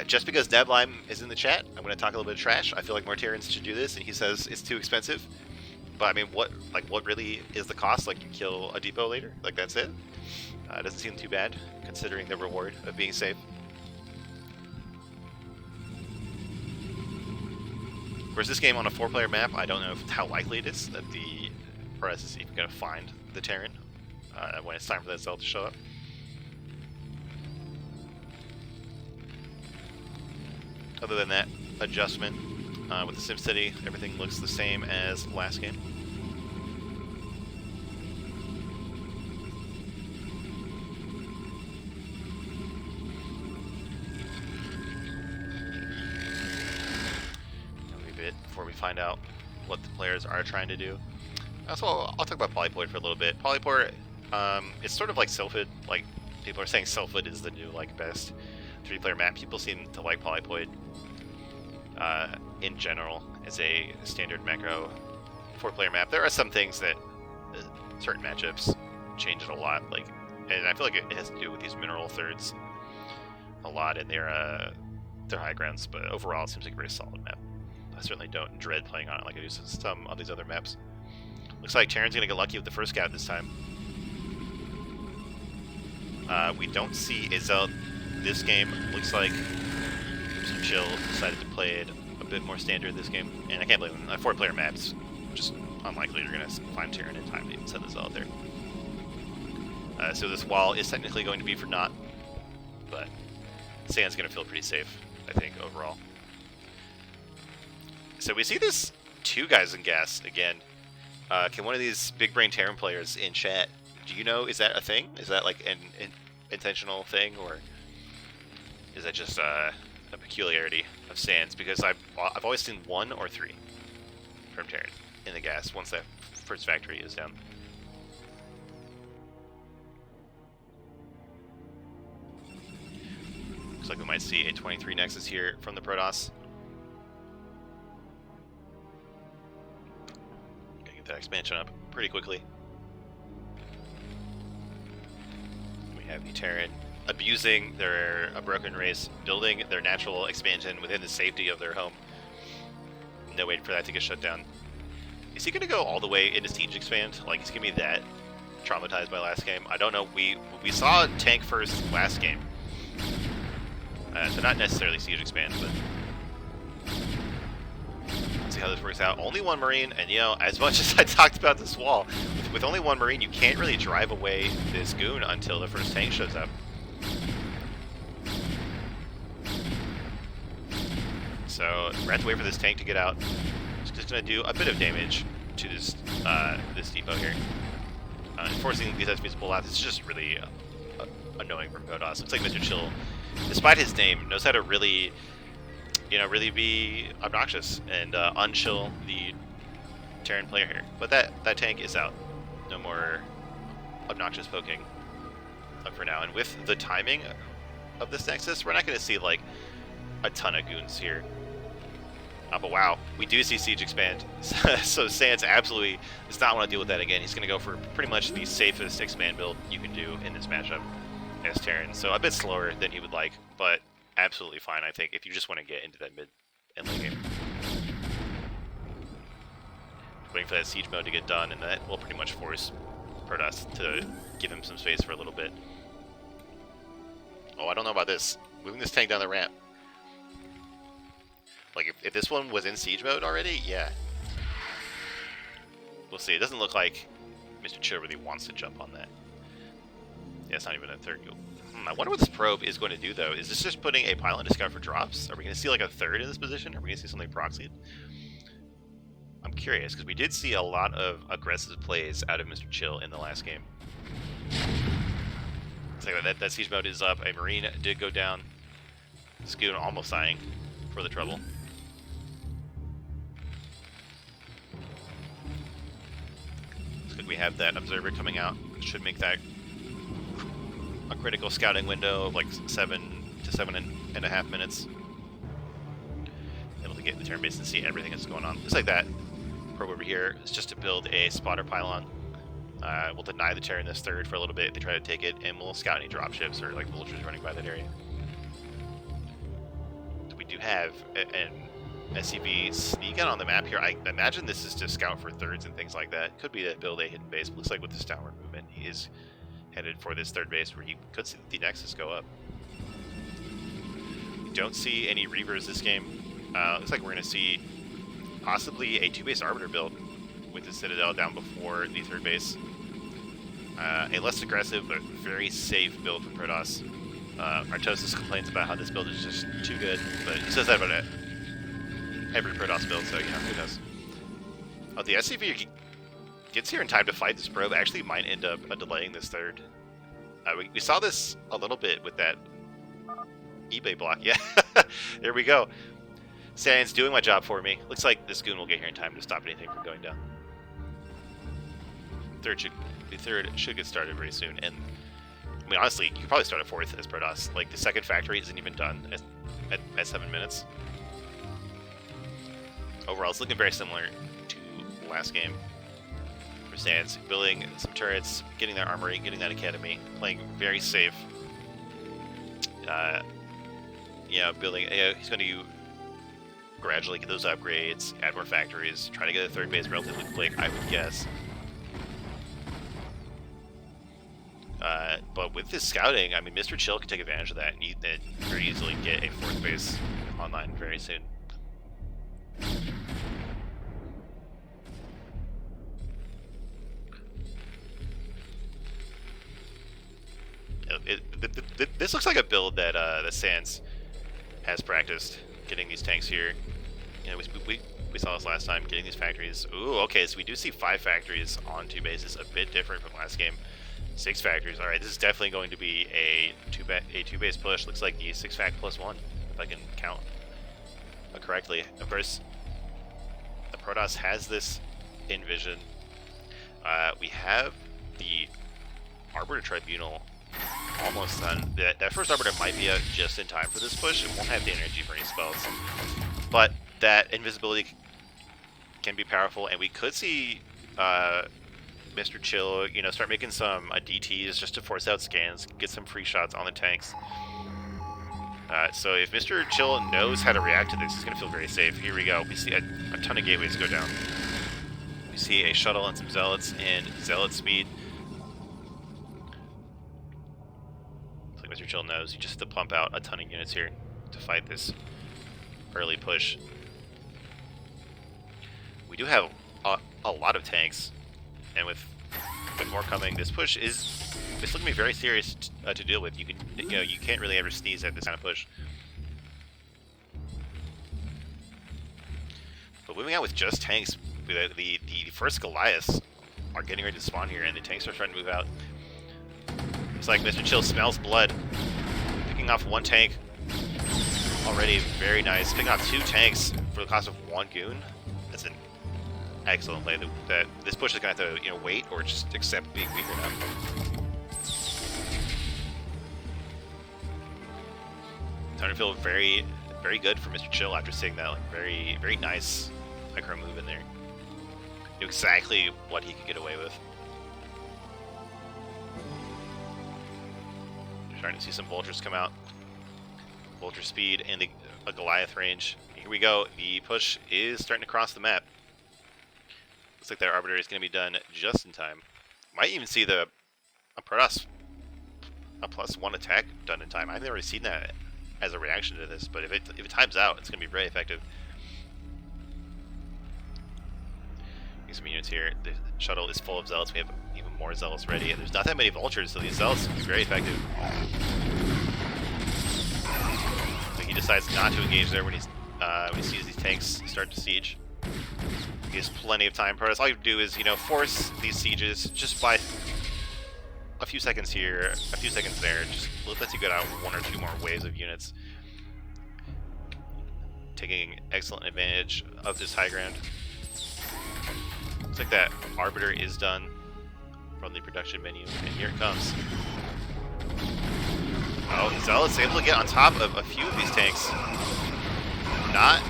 Just because Deblime is in the chat, I'm going to talk a little bit of trash. I feel like more Terrans should do this, and he says it's too expensive. But I mean, what really is the cost? Like, you kill a depot later? Like, that's it? Doesn't seem too bad, considering the reward of being safe. Whereas this game on a 4-player map, I don't know how likely it is that the press is even going to find the Terran when it's time for that Zealot to show up. Other than that adjustment, with the SimCity, everything looks the same as last game. A bit before we find out what the players are trying to do. So I'll talk about Polypoid for a little bit. Polypoid, it's sort of like Sylphid. Like, people are saying Sylphid is the new best 3-player map. People seem to like Polypoid in general as a standard macro 4-player map. There are some things that certain matchups change it a lot, and I feel like it has to do with these mineral thirds a lot in their high grounds, but overall it seems like a very solid map. I certainly don't dread playing on it like I do some of these other maps. Looks like Terran's gonna get lucky with the first scout this time. We don't see a Zealot this game. Looks like Mr. Chill decided to play it a bit more standard this game, and I can't believe him. 4-player maps, just unlikely you're going to find Terran in time to even send this out there. So this wall is technically going to be for naught, but Sand's going to feel pretty safe, I think, overall. So we see this 2 guys in gas again. Can one of these big brain Terran players in chat, do you know, is that a thing? Is that like an intentional thing, or is that just a peculiarity of Sans? Because I've always seen 1 or 3 from Terran in the gas once that first factory is down. Looks like we might see a 23 Nexus here from the Protoss. Gotta get that expansion up pretty quickly. have the Terran abusing their broken race, building their natural expansion within the safety of their home. No wait for that to get shut down. Is he going to go all the way into Siege Expand? Like, he's going to be that traumatized by last game? I don't know. We saw tank first last game. So not necessarily Siege Expand, but let's see how this works out. Only one Marine, and you know, as much as I talked about this wall, with only one Marine, you can't really drive away this goon until the first tank shows up. So we have to wait for this tank to get out. It's just going to do a bit of damage to this this depot here. Forcing these enemies to pull out, it's just really annoying from Protoss. Looks like Mr. Chill, despite his name, knows how to really, you know, really be obnoxious and unchill the Terran player here. But that tank is out. No more obnoxious poking for now. And with the timing of this Nexus, we're not going to see like a ton of goons here. But wow, we do see Siege Expand. So Sans absolutely does not want to deal with that again. He's going to go for pretty much the safest expand build you can do in this matchup as Terran. So a bit slower than he would like, but absolutely fine, I think, if you just want to get into that mid and late game. Waiting for that siege mode to get done, and that will pretty much force Protoss to give him some space for a little bit. Oh, I don't know about this. Moving this tank down the ramp. Like, if this one was in siege mode already, yeah. We'll see. It doesn't look like Mr. Chill really wants to jump on that. Yeah, it's not even a third go. I wonder what this probe is going to do, though. Is this just putting a pylon to scout for drops? Are we going to see, like, a third in this position? Are we going to see something proxied? I'm curious, because we did see a lot of aggressive plays out of Mr. Chill in the last game. Looks like that siege mode is up. A Marine did go down. Scoon almost dying for the trouble. We have that observer coming out. Should make that a critical scouting window of like 7 to 7.5 minutes. Able to get the turn base and see everything that's going on. Just like that probe over here is just to build a spotter pylon. We'll deny the Terran this third for a little bit. They try to take it, and we'll scout any dropships or like vultures running by that area. So we do have an SCV sneak out on the map here. I imagine this is to scout for thirds and things like that. Could be to build a hidden base, but looks like with this downward movement, he is headed for this third base where he could see the Nexus go up. We don't see any Reavers this game. Looks like we're going to see possibly a 2-base Arbiter build with the Citadel down before the third base. A less aggressive but very safe build for Protoss. Artosis complains about how this build is just too good, but he says that about it. Every Protoss build, so, you know, who knows. Oh, the SCV gets here in time to fight this probe. Actually might end up delaying this third. We saw this a little bit with that eBay block. Yeah, there we go. Sans doing my job for me. Looks like this goon will get here in time to stop anything from going down. The third should get started very soon. And, I mean, honestly, you could probably start a fourth as Protoss. Like, the second factory isn't even done at 7 minutes. Overall, it's looking very similar to last game. For Sans, building some turrets, getting that armory, getting that academy, playing very safe. Yeah, building. He's going to gradually get those upgrades, add more factories, try to get a third base relatively quick, I would guess. But with this scouting, I mean, Mr. Chill can take advantage of that and very easily get a fourth base online very soon. This looks like a build that Sans has practiced, getting these tanks here. You know, we saw this last time, getting these factories. Ooh, okay, so we do see 5 factories on 2 bases, a bit different from last game. 6 factories. All right, this is definitely going to be a 2-base push. Looks like the 6-fac plus 1, if I can count correctly. Of course, the Protoss has this in vision. We have the Arbiter Tribunal almost done. That first Arbiter might be out just in time for this push. It won't have the energy for any spells, but that invisibility can be powerful, and we could see Mr. Chill, you know, start making some DTs just to force out scans, get some free shots on the tanks. So if Mr. Chill knows how to react to this, he's going to feel very safe. Here we go. We see a ton of gateways go down. We see a shuttle and some zealots and zealot speed. It's like Mr. Chill knows he just has to pump out a ton of units here to fight this early push. We do have a lot of tanks, and with more coming, this push is it's looking to be very serious to deal with. You can't really ever sneeze at this kind of push. But moving out with just tanks, the first Goliaths are getting ready to spawn here, and the tanks are starting to move out. It's like Mr. Chill smells blood. Picking off one tank already, very nice. Picking off 2 tanks for the cost of 1 goon. That's an excellent play. That this push is gonna have to wait or just accept being weaker now. Starting to feel very, very good for Mr. Chill after seeing that very, very nice micro move in there. Knew exactly what he could get away with. Starting to see some vultures come out. Vulture speed and a Goliath range. Here we go. The push is starting to cross the map. Looks like their Arbiter is going to be done just in time. Might even see a Protoss a +1 attack done in time. I've never seen that as a reaction to this, but if it times out, it's going to be very effective. Get some units here. The shuttle is full of zealots. We have even more zealots ready. And there's not that many vultures, so these zealots can be very effective. But he decides not to engage there when he sees these tanks start to siege. He has plenty of time. Protoss, all you do is force these sieges just by a few seconds here, a few seconds there. Just lets you get out 1 or 2 more waves of units. Taking excellent advantage of this high ground. Looks like that Arbiter is done from the production menu, and here it comes. Oh, Zealot's able to get on top of a few of these tanks. Not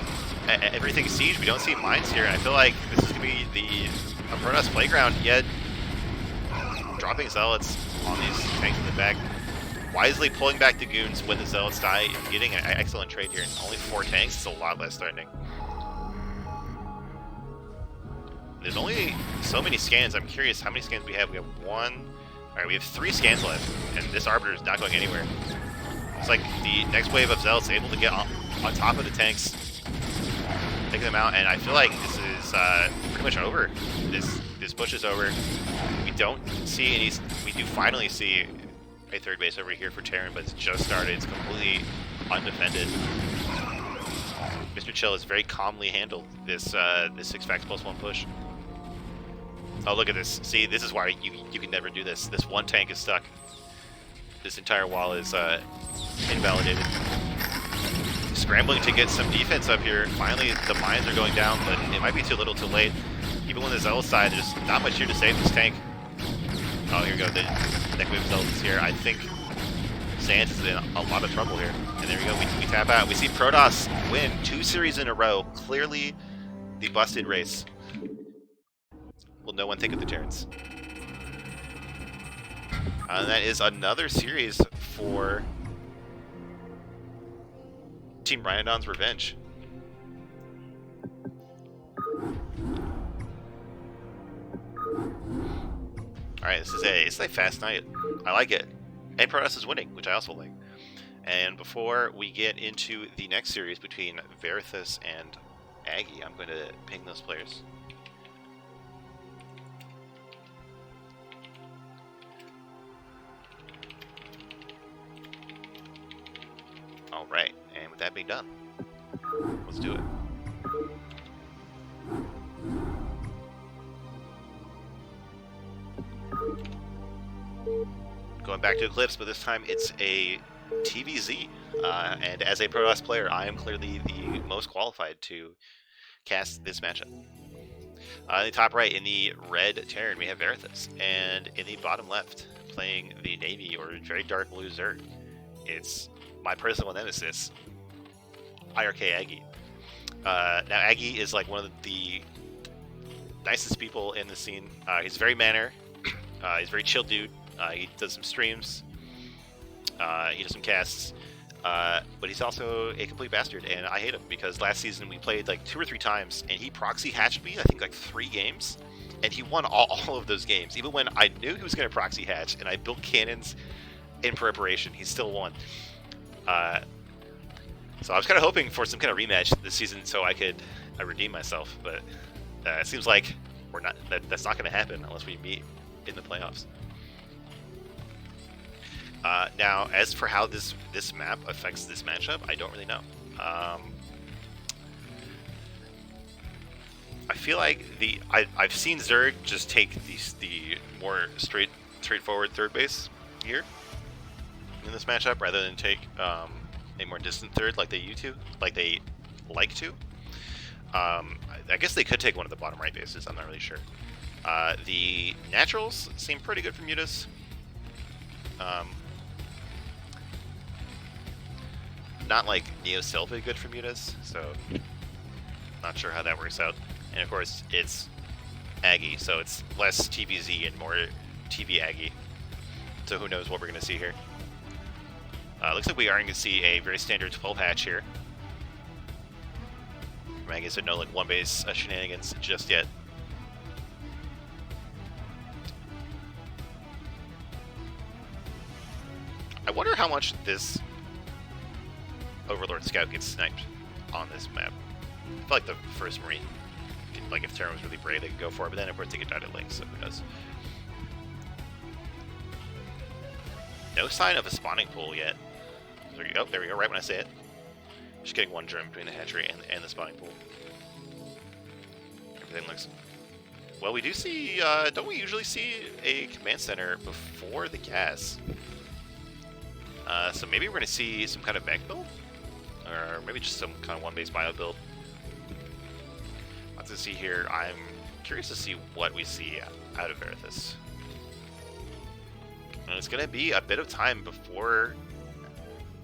everything siege. We don't see mines here. I feel like this is going to be a Protoss playground, yet dropping Zealots on these tanks in the back. Wisely pulling back the goons when the Zealots die, getting an excellent trade here. And only 4 tanks is a lot less threatening. There's only so many scans. I'm curious how many scans we have. We have 1. Alright, we have 3 scans left, and this Arbiter is not going anywhere. It's like the next wave of Zealots able to get on top of the tanks, taking them out, and I feel like this is pretty much over. This push is over. We don't see any. We do finally see a 3rd base over here for Terran, but it's just started. It's completely undefended. Mr. Chill has very calmly handled this 6 facts +1 push. Oh, look at this. See, this is why you can never do this. This 1 tank is stuck. This entire wall is invalidated. Scrambling to get some defense up here. Finally, the mines are going down, but it might be too little too late. Even when the Zealot side, there's not much here to save this tank. Oh, here we go. The neck wave Zealot is here. I think Sans is in a lot of trouble here. And there we go. We tap out. We see Protoss win 2 series in a row. Clearly the busted race. Will no one think of the Terrans? And that is another series for Team Rhynadon's Revenge. Alright, it's a fast night. I like it. And Protoss is winning, which I also like. And before we get into the next series between Verithus and Aggie, I'm going to ping those players. Alright, and with that being done, let's do it. Going back to Eclipse, but this time it's a TVZ. And as a Protoss player, I am clearly the most qualified to cast this matchup. In the top right, in the red Terran, we have Verithus. And in the bottom left, playing the Navy or very dark blue Zerg, it's my personal nemesis, IRK Aggie. Now, Aggie is like one of the nicest people in the scene. He's very manner. He's a very chill dude. He does some streams. He does some casts. But he's also a complete bastard, and I hate him because last season we played like 2 or 3 times, and he proxy hatched me, I think like 3 games, and he won all of those games. Even when I knew he was going to proxy hatch, and I built cannons in preparation, he still won. So I was kind of hoping for some kind of rematch this season so I could redeem myself, but it seems like we're not. That's not going to happen unless we meet in the playoffs. Now, as for how this map affects this matchup, I don't really know. I feel like I've seen Zerg just take the more straightforward third base here in this matchup rather than take a more distant third like they like to. I guess they could take one of the bottom right bases. I'm not really sure. The naturals seem pretty good for Mutas. Not like Neo Silva good for Mutas, so not sure how that works out. And of course, it's Aggie, so it's less TVZ and more TV Aggie. So who knows what we're going to see here. Looks like we are going to see a very standard 12 hatch here. Aggie, so no like one base shenanigans just yet. I wonder how much this Overlord Scout gets sniped on this map. I feel like the first Marine, like if Terran was really brave, they could go for it, but then of course they get died at link, so who knows. No sign of a spawning pool yet. There you go, there we go, right when I say it. Just getting one drone between the hatchery and the spawning pool. Everything looks... Well, we do see, don't we usually see a command center before the gas? So maybe we're going to see some kind of mech build? Or maybe just some kind of one-base bio build. Lots to see here. I'm curious to see what we see out of Verithus. And it's going to be a bit of time before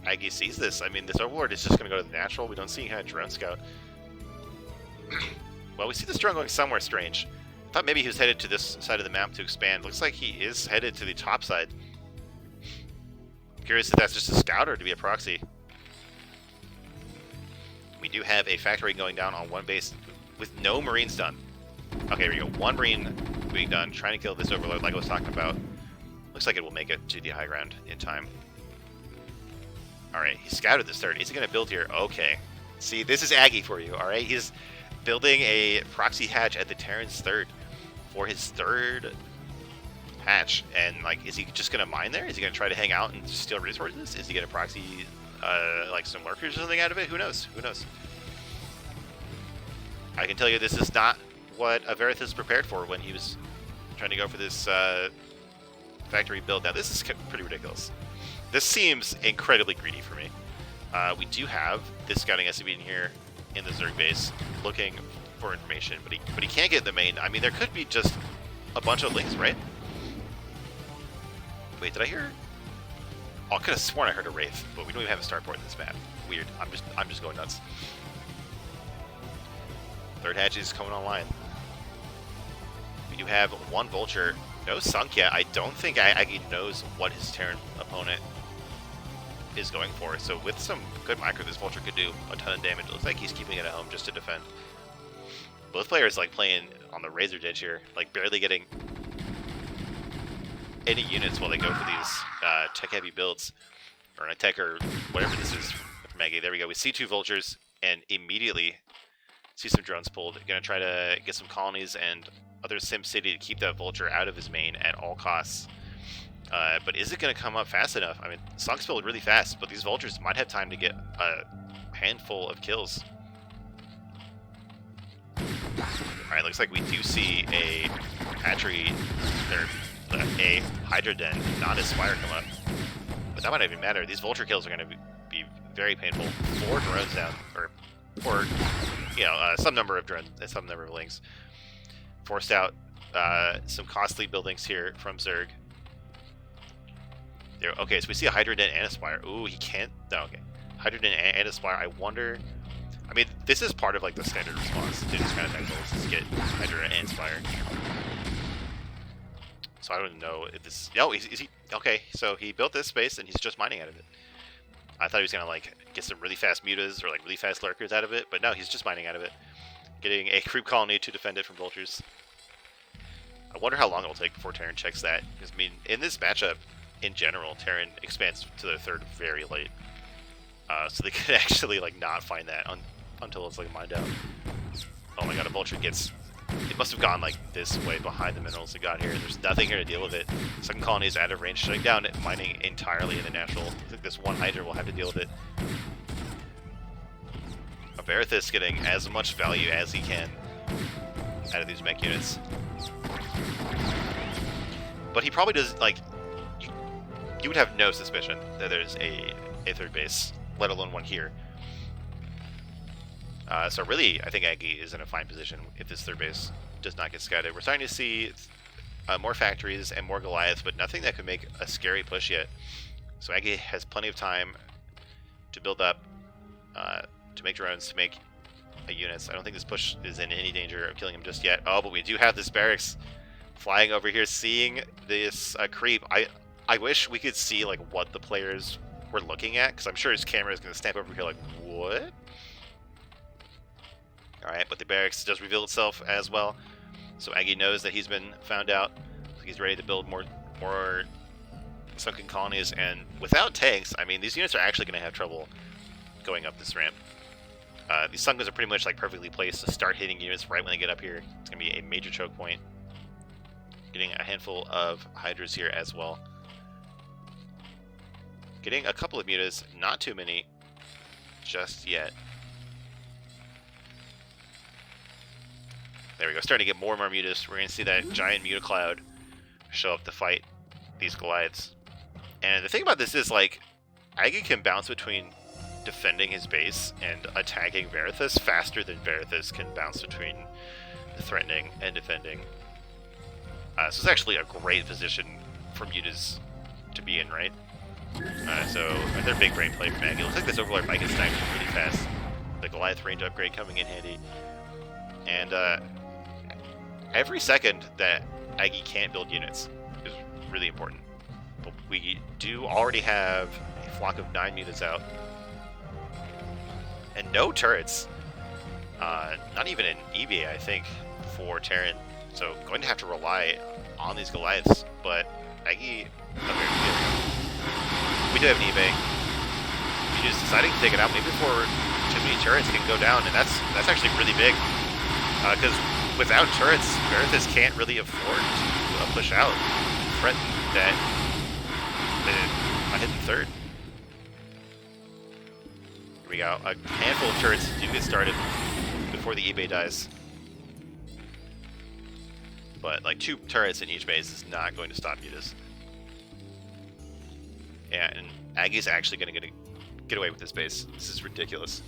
Aggie sees this. I mean, this Overlord is just going to go to the natural. We don't see any kind of drone scout. Well, we see this drone going somewhere strange. I thought maybe he was headed to this side of the map to expand. Looks like he is headed to the top side. Curious if that's just a scout or to be a proxy. We do have a factory going down on one base with no Marines done. Okay, here we go. One Marine being done, trying to kill this Overlord like I was talking about. Looks like it will make it to the high ground in time. Alright, he scouted this third. Is he going to build here? Okay. See, this is Aggie for you, alright? He's building a proxy hatch at the Terran's third for his third hatch. And, like, is he just going to mine there? Is he going to try to hang out and steal resources? Is he going to proxy, like, some lurkers or something out of it? Who knows? Who knows? I can tell you this is not what Verithus prepared for when he was trying to go for this factory build. Now, this is pretty ridiculous. This seems incredibly greedy for me. We do have this scouting SCV in here in the Zerg base looking for information, but he can't get the main. I mean, there could be just a bunch of links, right? Wait, did I hear? Oh, I could have sworn I heard a Wraith, but we don't even have a starport in this map. Weird. I'm just going nuts. Third hatch is coming online. We do have one Vulture. No sunk yet. I don't think Aggie knows what his Terran opponent is going for. So with some good micro, this Vulture could do a ton of damage. It looks like he's keeping it at home just to defend. Both players like playing on the razor edge here, like barely getting any units while they go for these tech-heavy builds, or an attack or whatever this is from Aggie. There we go. We see 2 Vultures and immediately see some drones pulled. Gonna try to get some colonies and other Sim City to keep that Vulture out of his main at all costs. But is it going to come up fast enough? I mean, Songs build really fast, but these Vultures might have time to get a handful of kills. Alright, looks like we do see a hatchery, or a Hydra Den, not a Spire come up. But that might not even matter. These Vulture kills are going to be very painful. 4 drones down, or you know, some number of drones, some number of links. Forced out some costly buildings here from Zerg. There, okay, so we see a Hydra Den and a Spire. Ooh, he can't. No, okay. Hydra Den and a Spire. I wonder. I mean, this is part of like the standard response to this kind of tacticals, is get Hydra and Spire. So I don't know if this... Oh, is he... Okay, so he built this space and he's just mining out of it. I thought he was going to like get some really fast mutas or like really fast lurkers out of it, but no, he's just mining out of it. Getting a creep colony to defend it from vultures. I wonder how long it will take before Terran checks that. Because, I mean, in this matchup, in general, Terran expands to their third very late. So they could actually like not find that until it's like mined out. Oh my god, a vulture gets... It must have gone like this way behind the minerals it got here. There's nothing here to deal with it. Second colony is out of range, shutting down it, mining entirely in the natural. I think this one Hydra will have to deal with it. Verithus getting as much value as he can out of these mech units. But he probably does, like, you would have no suspicion that there's a third base, let alone one here. So really, I think Aggie is in a fine position if this third base does not get scouted. We're starting to see more factories and more Goliaths, but nothing that could make a scary push yet. So Aggie has plenty of time to build up, to make drones, to make units. I don't think this push is in any danger of killing him just yet. Oh, but we do have this barracks flying over here, seeing this creep. I wish we could see like what the players were looking at, because I'm sure his camera is going to snap over here like, what? Alright, but the barracks does reveal itself as well. So Aggie knows that he's been found out. So he's ready to build more sunken colonies. And without tanks, I mean, these units are actually going to have trouble going up this ramp. These sunkens are pretty much like perfectly placed to start hitting units right when they get up here. It's going to be a major choke point. Getting a handful of Hydras here as well. Getting a couple of mutas, not too many just yet. There we go, starting to get more and more mutas. We're going to see that giant muta cloud show up to fight these Goliaths. And the thing about this is, like, Aggie can bounce between defending his base and attacking Verithus faster than Verithus can bounce between threatening and defending. So it's actually a great position for mutas to be in, right? So another big brain play from Aggie. Looks like this Overlord might get sniped really fast. The Goliath range upgrade coming in handy. And every second that Aggie can't build units is really important. But we do already have a flock of 9 mutas out. And no turrets. Not even an EVA, I think, for Terran. So going to have to rely on these Goliaths. But Aggie, we do have an eBay. We're just deciding to take it out maybe before too many turrets can go down, and that's actually really big. Because without turrets, Verithus can't really afford to push out, threaten that a hidden third. Here we go. A handful of turrets do get started before the eBay dies. But like 2 turrets in each base is not going to stop mutas. Yeah, and Aggie's actually going to get away with this base. This is ridiculous.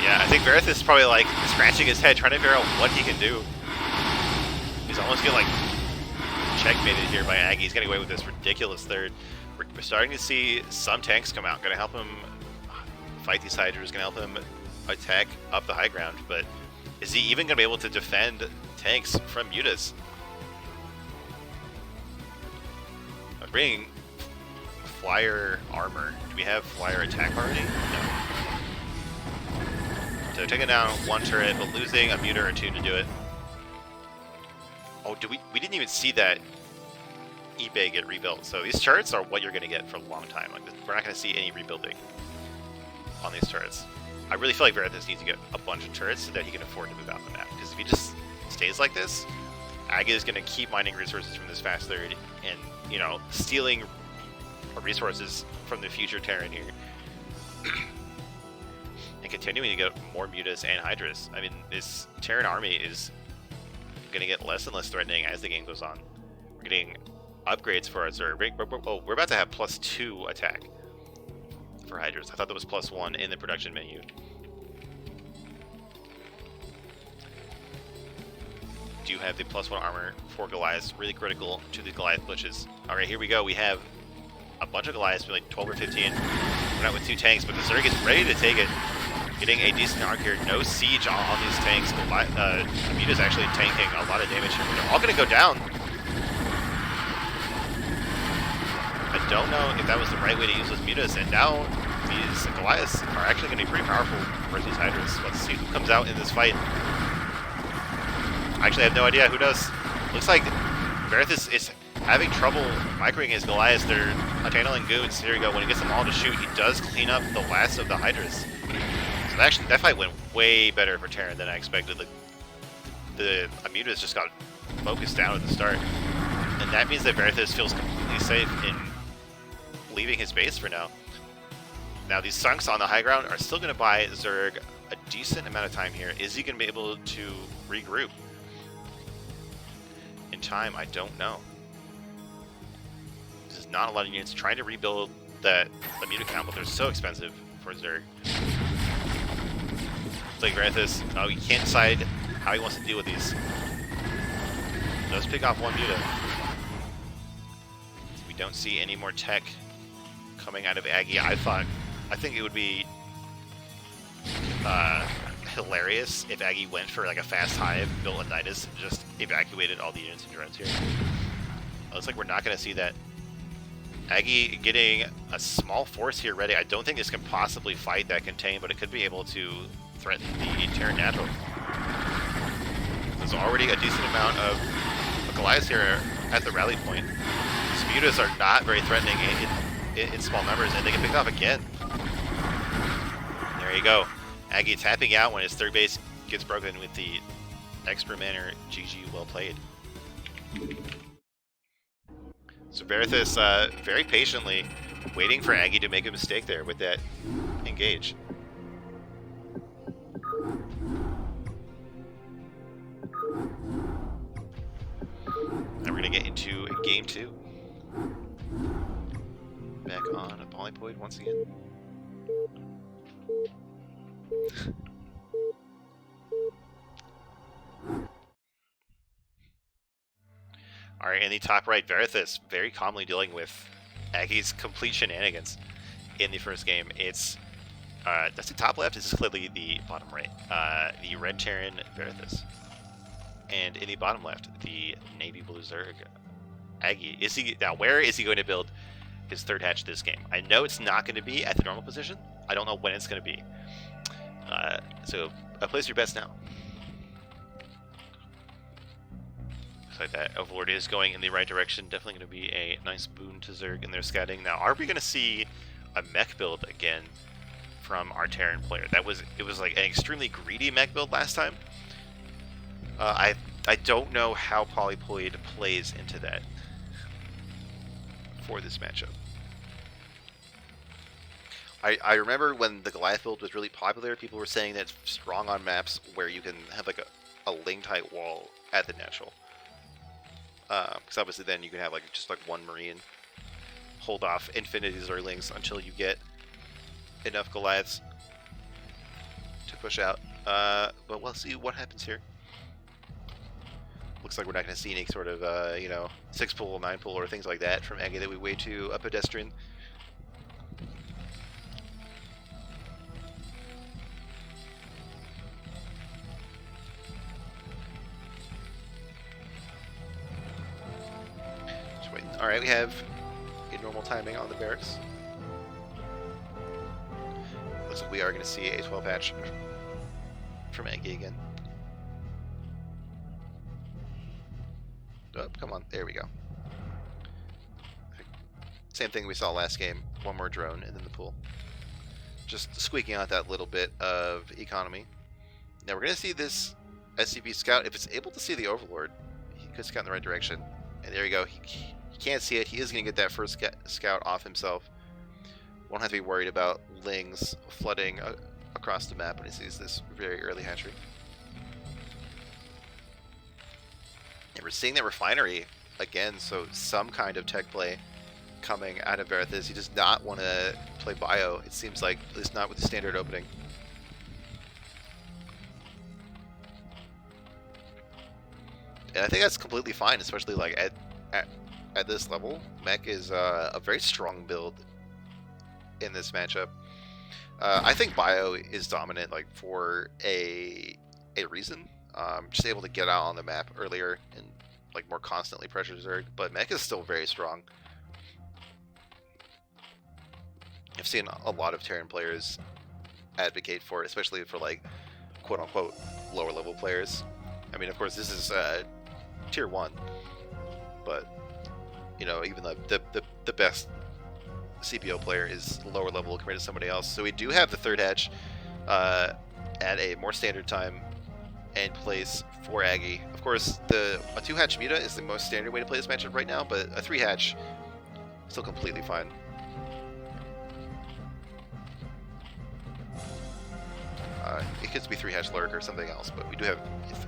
Yeah, I think Verithus is probably like scratching his head, trying to figure out what he can do. He's almost getting like checkmated here by Aggie. He's getting away with this ridiculous third. We're starting to see some tanks come out. Going to help him fight these Hydras. Going to help him attack up the high ground. But is he even going to be able to defend tanks from mutas? I'm bringing flyer armor. Do we have flyer attack already? No. So taking down 1 turret, but losing a muta or 2 to do it. Oh, we didn't even see that eBay get rebuilt. So these turrets are what you're going to get for a long time. Like, we're not going to see any rebuilding on these turrets. I really feel like Verithus needs to get a bunch of turrets so that he can afford to move out the map. Because if he just stays like this, Aggie is going to keep mining resources from this fast third and, you know, stealing resources from the future Terran here. And continuing to get more mutas and Hydras. I mean, this Terran army is going to get less and less threatening as the game goes on. We're getting upgrades for our Zerg. Oh, we're about to have +2 attack for Hydras. I thought that was +1 in the production menu. do have the +1 armor for Goliaths, really critical to the Goliath bushes. Alright, here we go. We have a bunch of Goliaths, like 12 or 15. We're not with 2 tanks, but the Zerg is ready to take it. Getting a decent arc here. No siege on these tanks. Amita's actually tanking a lot of damage here. They're all going to go down. I don't know if that was the right way to use those mutas, and now these Goliaths are actually going to be pretty powerful versus these Hydras. Let's see who comes out in this fight. I actually have no idea who does. Looks like Verithus is having trouble microing his Goliaths. They're channeling goons. Here we go. When he gets them all to shoot, he does clean up the last of the Hydras. So actually, that fight went way better for Terran than I expected. The Amutas just got focused down at the start. And that means that Verithus feels completely safe in leaving his base for now. Now, these Sunks on the high ground are still going to buy Zerg a decent amount of time here. Is he going to be able to regroup in time? I don't know. This is not a lot of units trying to rebuild that Amuta count, but they're so expensive for Zerg. It's like Verithus, oh, he can't decide how he wants to deal with these. Does pick off one Muta. We don't see any more tech coming out of Aggie. I think it would be hilarious if Aggie went for like a fast hive, built a Nidus, and just evacuated all the units and drones here. Looks like we're not going to see that. Aggie getting a small force here ready. I don't think this can possibly fight that contain, but it could be able to threaten the Terran Natural. There's already a decent amount of Goliaths here at the rally point. These Mutas are not very threatening in small numbers, and they get picked off again. There you go. Aggie tapping out when his third base gets broken with the extra manner. GG, well played. So Verithus very patiently waiting for Aggie to make a mistake there with that engage. Now we're going to get into game 2. Back on a Polypoid once again. Alright, in the top right, Verithus very calmly dealing with Aggie's complete shenanigans in the first game. It's that's the top left. This is clearly the bottom right. The red Terran Verithus. And in the bottom left, the navy blue Zerg Aggie. Now, where is he going to build his third hatch this game? I know it's not going to be at the normal position. I don't know when it's going to be. So place your bets now. Looks like that Overlord is going in the right direction. Definitely going to be a nice boon to Zerg in their scouting. Now, are we going to see a mech build again from our Terran player? It was like an extremely greedy mech build last time. I don't know how Polypoid plays into that for this matchup. I remember when the Goliath build was really popular, people were saying that it's strong on maps where you can have like a ling-tight wall at the natural. Because obviously then you can have like just like one Marine hold off infinity Zerglings until you get enough Goliaths to push out. But we'll see what happens here. Looks like we're not going to see any sort of, 6-pull, 9-pull, or things like that from Aggie that we way too a pedestrian. Just waiting. Alright, we have a normal timing on the barracks. Looks like we are going to see a 12 hatch from Aggie again. Oh, come on, there we go. Same thing we saw last game. One more drone and then the pool. Just squeaking out that little bit of economy. Now we're going to see this SCP scout. If it's able to see the Overlord, he could scout in the right direction. And there you go. He can't see it. He is going to get that first scout off himself. Won't have to be worried about Lings flooding across the map when he sees this very early hatchery. And we're seeing that refinery again, so some kind of tech play coming out of Verithus. He does not want to play bio, it seems like, at least not with the standard opening. And I think that's completely fine, especially like at this level. Mech is a very strong build in this matchup. I think Bio is dominant, like for a reason. Just able to get out on the map earlier and like more constantly pressure Zerg, but Mech is still very strong. I've seen a lot of Terran players advocate for it, especially for like quote unquote lower level players. I mean, of course, this is tier 1, but you know, even the best CPL player is lower level compared to somebody else. So we do have the third hatch at a more standard time and place for Aggie. Of course, a 2-hatch Muta is the most standard way to play this matchup right now, but a 3-hatch still completely fine. It could be 3-hatch Lurk or something else, but we do have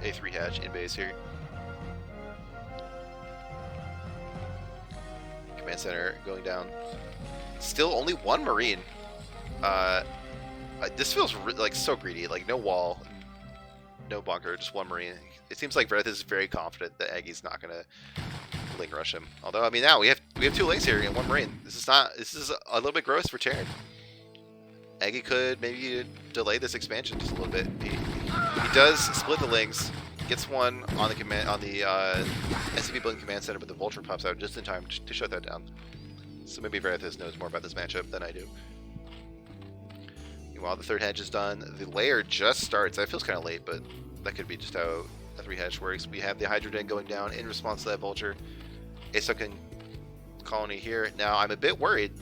a 3-hatch in base here. Command center going down. Still only 1 Marine. This feels like so greedy. Like no wall, no bunker, just 1 Marine. It seems like Verith is very confident that Aggie's not gonna Ling rush him. Although I mean now we have 2 Lings here and 1 Marine. This is a little bit gross for Terran. Aggie could maybe delay this expansion just a little bit. He does split the Lings, gets one on the SCP building command center, but the Vulture pops out just in time to shut that down. So maybe Verithus knows more about this matchup than I do. Meanwhile, the third hatch is done. The layer just starts. That feels kind of late, but that could be just how a 3-hatch works. We have the Hydrogen going down in response to that Vulture. A second colony here. Now, I'm a bit worried.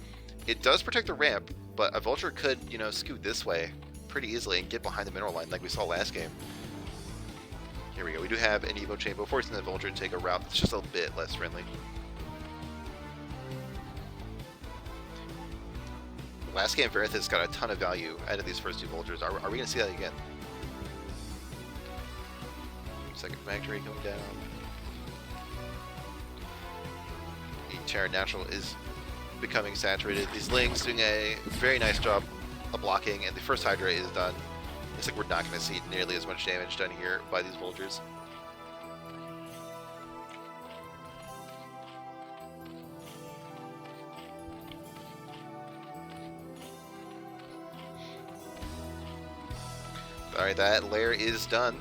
It does protect the ramp, but a Vulture could, you know, scoot this way pretty easily and get behind the mineral line like we saw last game. Here we go. We do have an Evo Chamber, forcing the Vulture to take a route that's just a bit less friendly. Last game, Verithus got a ton of value out of these first 2 Vultures. Are we going to see that again? Second factory going down. The Terran Natural is becoming saturated. These Lings doing a very nice job of blocking, and the first Hydra is done. Looks like we're not going to see nearly as much damage done here by these Vultures. Alright, that layer is done.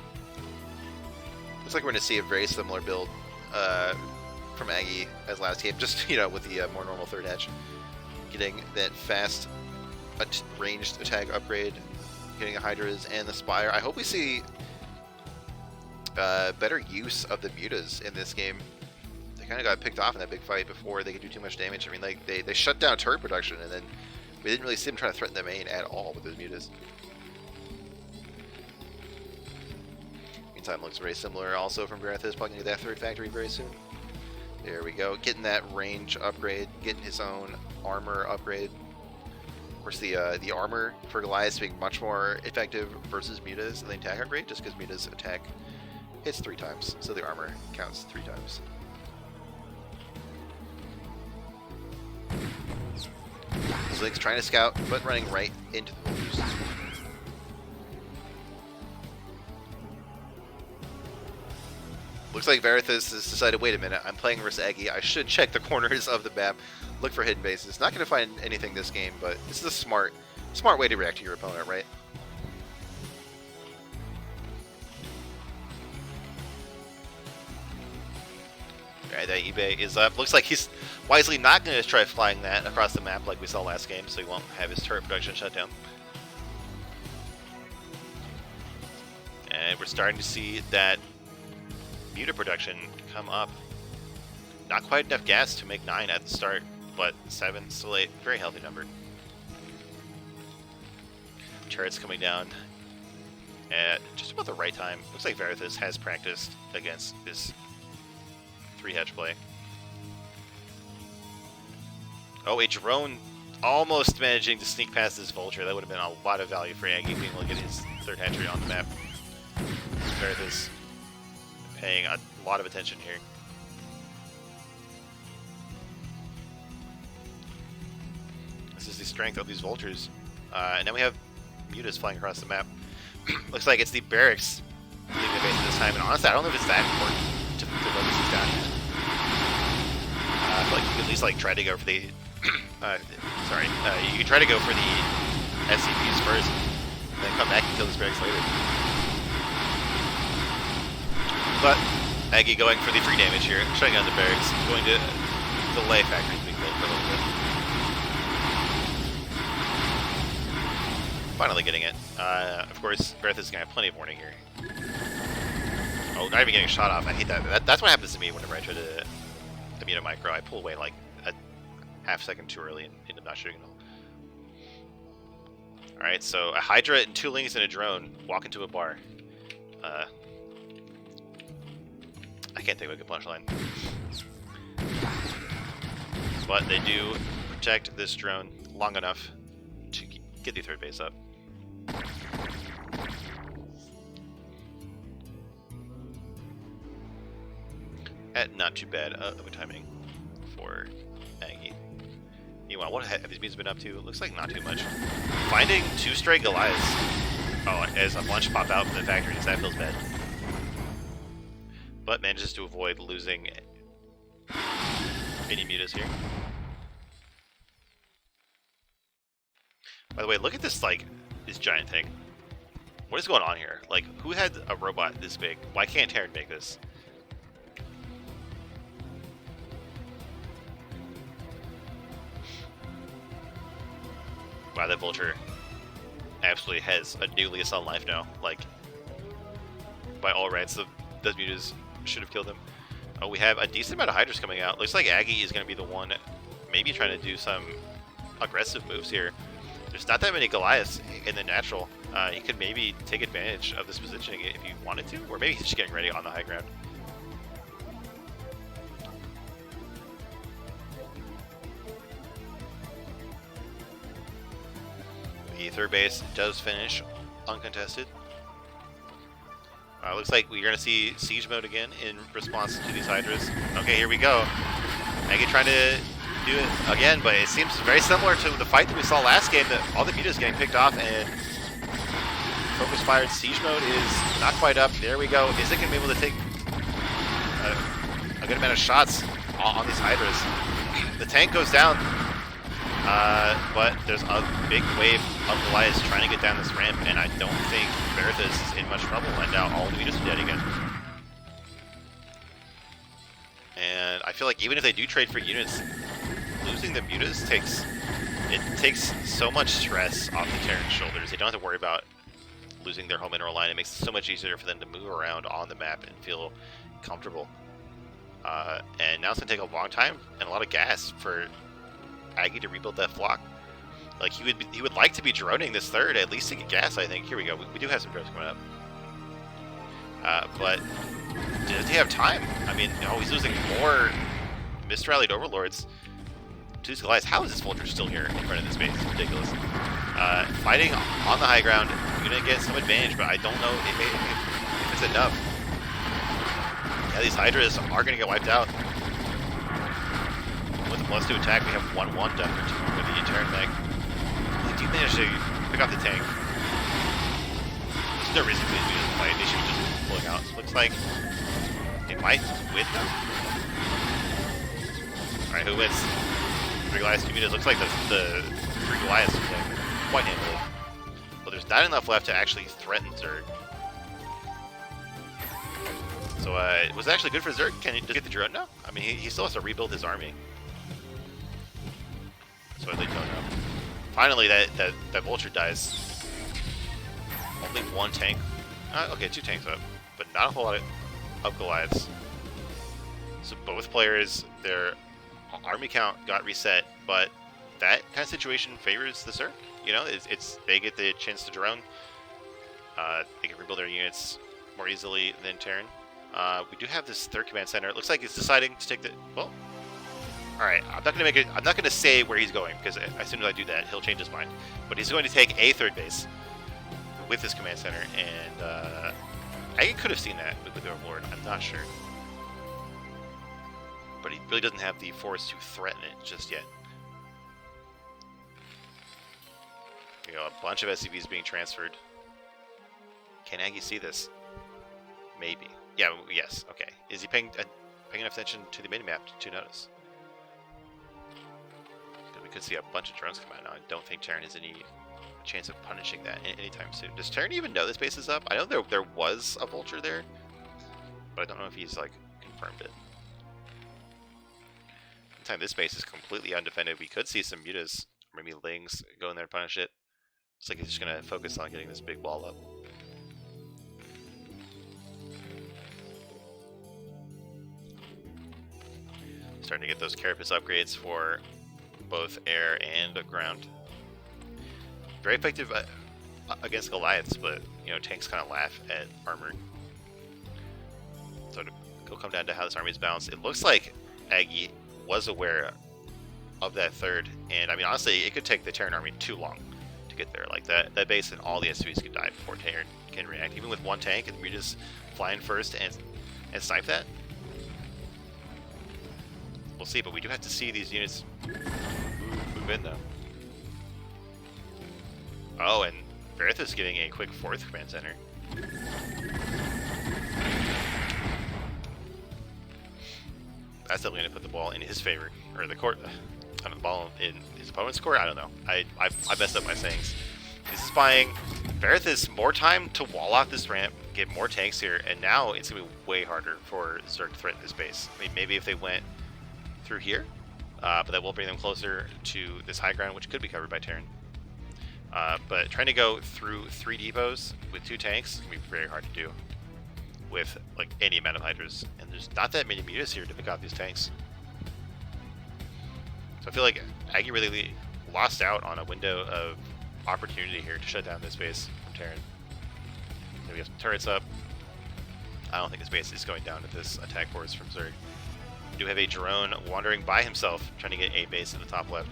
Looks like we're going to see a very similar build from Aggie as last game, just, you know, with the more normal third hatch. Getting that fast ranged attack upgrade, getting the Hydras and the Spire. I hope we see better use of the Mutas in this game. They kind of got picked off in that big fight before they could do too much damage. I mean, like, they shut down turret production, and then we didn't really see them trying to threaten the main at all with those Mutas. Meantime, looks very similar also from Verithus, plugging into that third factory very soon. There we go, getting that range upgrade, getting his own armor upgrade. Of course, the armor for Goliath being much more effective versus Mutas than the attack upgrade, just because Mutas attack hits 3 times, so the armor counts 3 times. Zlink's trying to scout, but running right into the Vultures. Looks like Verithus has decided, wait a minute, I'm playing versus Aggie. I should check the corners of the map, look for hidden bases. Not going to find anything this game, but this is a smart way to react to your opponent, right? Alright, that eBay is up. Looks like he's wisely not going to try flying that across the map like we saw last game, so he won't have his turret production shut down. And we're starting to see that Muta production come up. Not quite enough gas to make 9 at the start, but 7 still a very healthy number. Turrets coming down at just about the right time. Looks like Verithus has practiced against this 3-hatch play. Oh, a drone almost managing to sneak past this Vulture. That would have been a lot of value for Aggie being able to get his 3rd hatchery on the map. Verithus paying a lot of attention here. This is the strength of these Vultures. And then we have Mutas flying across the map. Looks like it's the barracks leaving the base this time. And honestly, I don't know if it's that important to focus is down. I feel like you could at least like try to go for the you can try to go for the SCPs first, then come back and kill the barracks later. But Aggie going for the free damage here, shutting down the barracks, going to delay factories being built for a little bit. Finally getting it. Of course, Breath is going to have plenty of warning here. Oh, not even getting shot off. I hate that. That's what happens to me whenever I try to immune a micro. I pull away like a half second too early and end up not shooting at all. Alright, so a Hydra and 2 Lings and a drone walk into a bar. I can't think of a good punchline. But they do protect this drone long enough to get the 3rd base up. At not too bad of a timing for Aggie. Meanwhile, what have these bees been up to? Looks like not too much. Finding 2 stray Goliaths. Oh, as a bunch pop out from the factories, that feels bad. But manages to avoid losing any mutas here. By the way, look at this, like, this giant thing. What is going on here? Like, who had a robot this big? Why can't Terran make this? Wow, that vulture absolutely has a new lease on life now. Like, by all rights, those mutas should have killed him. Oh, we have a decent amount of Hydras coming out. Looks like Aggie is going to be the one maybe trying to do some aggressive moves here. There's not that many Goliaths in the natural. He could maybe take advantage of this positioning if he wanted to, or maybe he's just getting ready on the high ground. The 3rd base does finish uncontested. Looks like we're going to see siege mode again in response to these Hydras. Okay, here we go. Aggie trying to do it again, but it seems very similar to the fight that we saw last game, that all the mutas getting picked off, and focus fired siege mode is not quite up. There we go. Is it going to be able to take a good amount of shots on these Hydras? The tank goes down, but there's a big wave of Goliaths trying to get down this ramp, and I don't think Berthas is in much trouble, and now all the mutas are dead again. And I feel like even if they do trade for units, losing the mutas takes so much stress off the Terran shoulders. They don't have to worry about losing their whole mineral line. It makes it so much easier for them to move around on the map and feel comfortable. And now it's going to take a long time and a lot of gas for Aggie to rebuild that flock. Like, he would like to be droning this 3rd, at least to get gas, I think. Here we go. We do have some drones coming up. But does he have time? I mean, oh, he's losing more Mist-Rallied Overlords to these Goliaths. How is this Vulture still here in front of this base? It's ridiculous. Fighting on the high ground, you're going to get some advantage, but I don't know if it's enough. Yeah, these Hydras are going to get wiped out. With a +2 attack, we have 1-1 done for the Terran mech. They do manage to pick off the tank. There's no reason for these to fight. They should be just pulling out. So it looks like they might win them. Alright, who wins? 3 Goliaths, 2 mutas. Looks like the 3 Goliaths win quite handily. But there's not enough left to actually threaten Zerg. So was it actually good for Zerg? Can he just get the drone now? I mean, he still has to rebuild his army. So they don't know. Finally, that Vulture dies. Only 1 tank. Okay, 2 tanks up, but not a whole lot of Goliaths. So both players, their army count got reset, but that kind of situation favors the Zerg. You know, they get the chance to drone. They can rebuild their units more easily than Terran. We do have this 3rd command center. It looks like he's deciding to take the well. All right, I'm not gonna say where he's going, because as soon as I do that, he'll change his mind. But he's going to take a 3rd base with this command center, and I could have seen that with the Overlord. I'm not sure, but he really doesn't have the force to threaten it just yet. You know, a bunch of SCVs being transferred. Can Aggie see this? Maybe. Yeah. Yes. Okay. Is he paying enough attention to the mini-map to notice? We could see a bunch of drones come out now. I don't think Terran has any chance of punishing that anytime soon. Does Terran even know this base is up? I know there was a vulture there, but I don't know if he's like confirmed it. Anytime this base is completely undefended, we could see some mutas, or maybe Lings, go in there and punish it. Looks like he's just gonna focus on getting this big wall up. Starting to get those carapace upgrades for both air and ground. Very effective against Goliaths, but you know, tanks kind of laugh at armor. So it'll come down to how this army is balanced. It looks like Aggie was aware of that third, and I mean honestly, it could take the Terran army too long to get there. Like that base and all the SUVs could die before Terran can react. Even with one tank, and we just fly in first and snipe that. We'll see, but we do have to see these units move in, though. Oh, and Vareth is getting a quick 4th command center. That's definitely going to put the ball in his favor, or the court, the ball in his opponent's court. I don't know. I messed up my sayings. This is buying Vareth is more time to wall off this ramp, get more tanks here, and now it's going to be way harder for Zerg to threaten this base. I mean, maybe if they went through here, but that will bring them closer to this high ground, which could be covered by Terran. But trying to go through 3 depots with 2 tanks is going to be very hard to do with like any amount of hydras, and there's not that many mutas here to pick out these tanks. So I feel like Aggie really lost out on a window of opportunity here to shut down this base from Terran. We have some turrets up. I don't think this base is going down with this attack force from Zerg. We do have a drone wandering by himself, trying to get a base in the top left.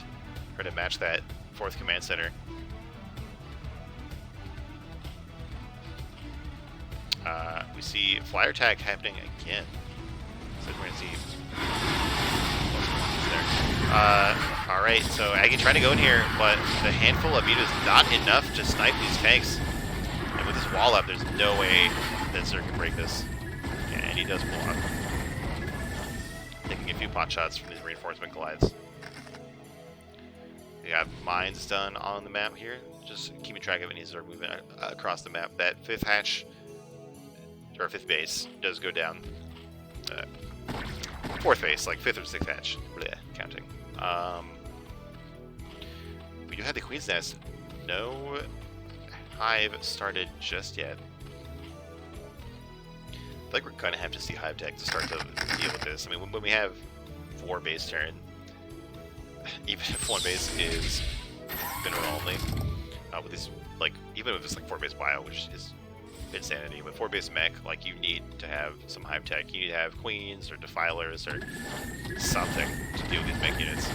Try to match that 4th command center. We see flyer attack happening again. So we're going to see. Alright, so Aggie trying to go in here, but the handful of mutas is not enough to snipe these tanks. And with this wall up, there's no way that Zerg can break this. Yeah, and he does pull up. Taking a few pot shots from these reinforcement Goliaths. We have mines done on the map here. Just keeping track of any Zerg movement across the map. That 5th hatch, or 5th base, does go down. 4th base, like 5th or 6th hatch, bleh, counting. We do have the Queen's Nest. No hive started just yet. I feel like we're gonna have to see hive tech to start to deal with this. I mean, when we have 4 base Terran, even if 1 base is mineral only, with this, like, even if it's like 4 base bio, which is insanity, but 4 base mech, like, you need to have some hive tech. You need to have queens or defilers or something to deal with these mech units.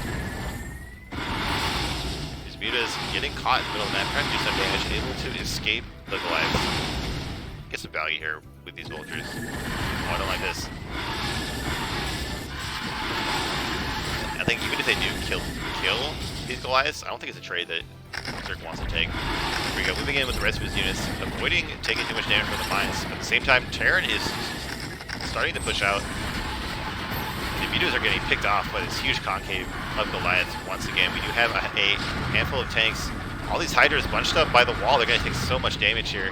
These mutas getting caught in the middle of the map, trying to do some damage, able to escape the Goliaths. Get some value here with these vultures. Oh, I don't like this. I think even if they do kill these Goliaths, I don't think it's a trade that Zerg wants to take. Here we go, moving in with the rest of his units, avoiding taking too much damage from the mines. At the same time, Terran is starting to push out. The mutas are getting picked off by this huge concave of Goliaths. Once again, we do have a handful of tanks. All these hydras bunched up by the wall. They're going to take so much damage here.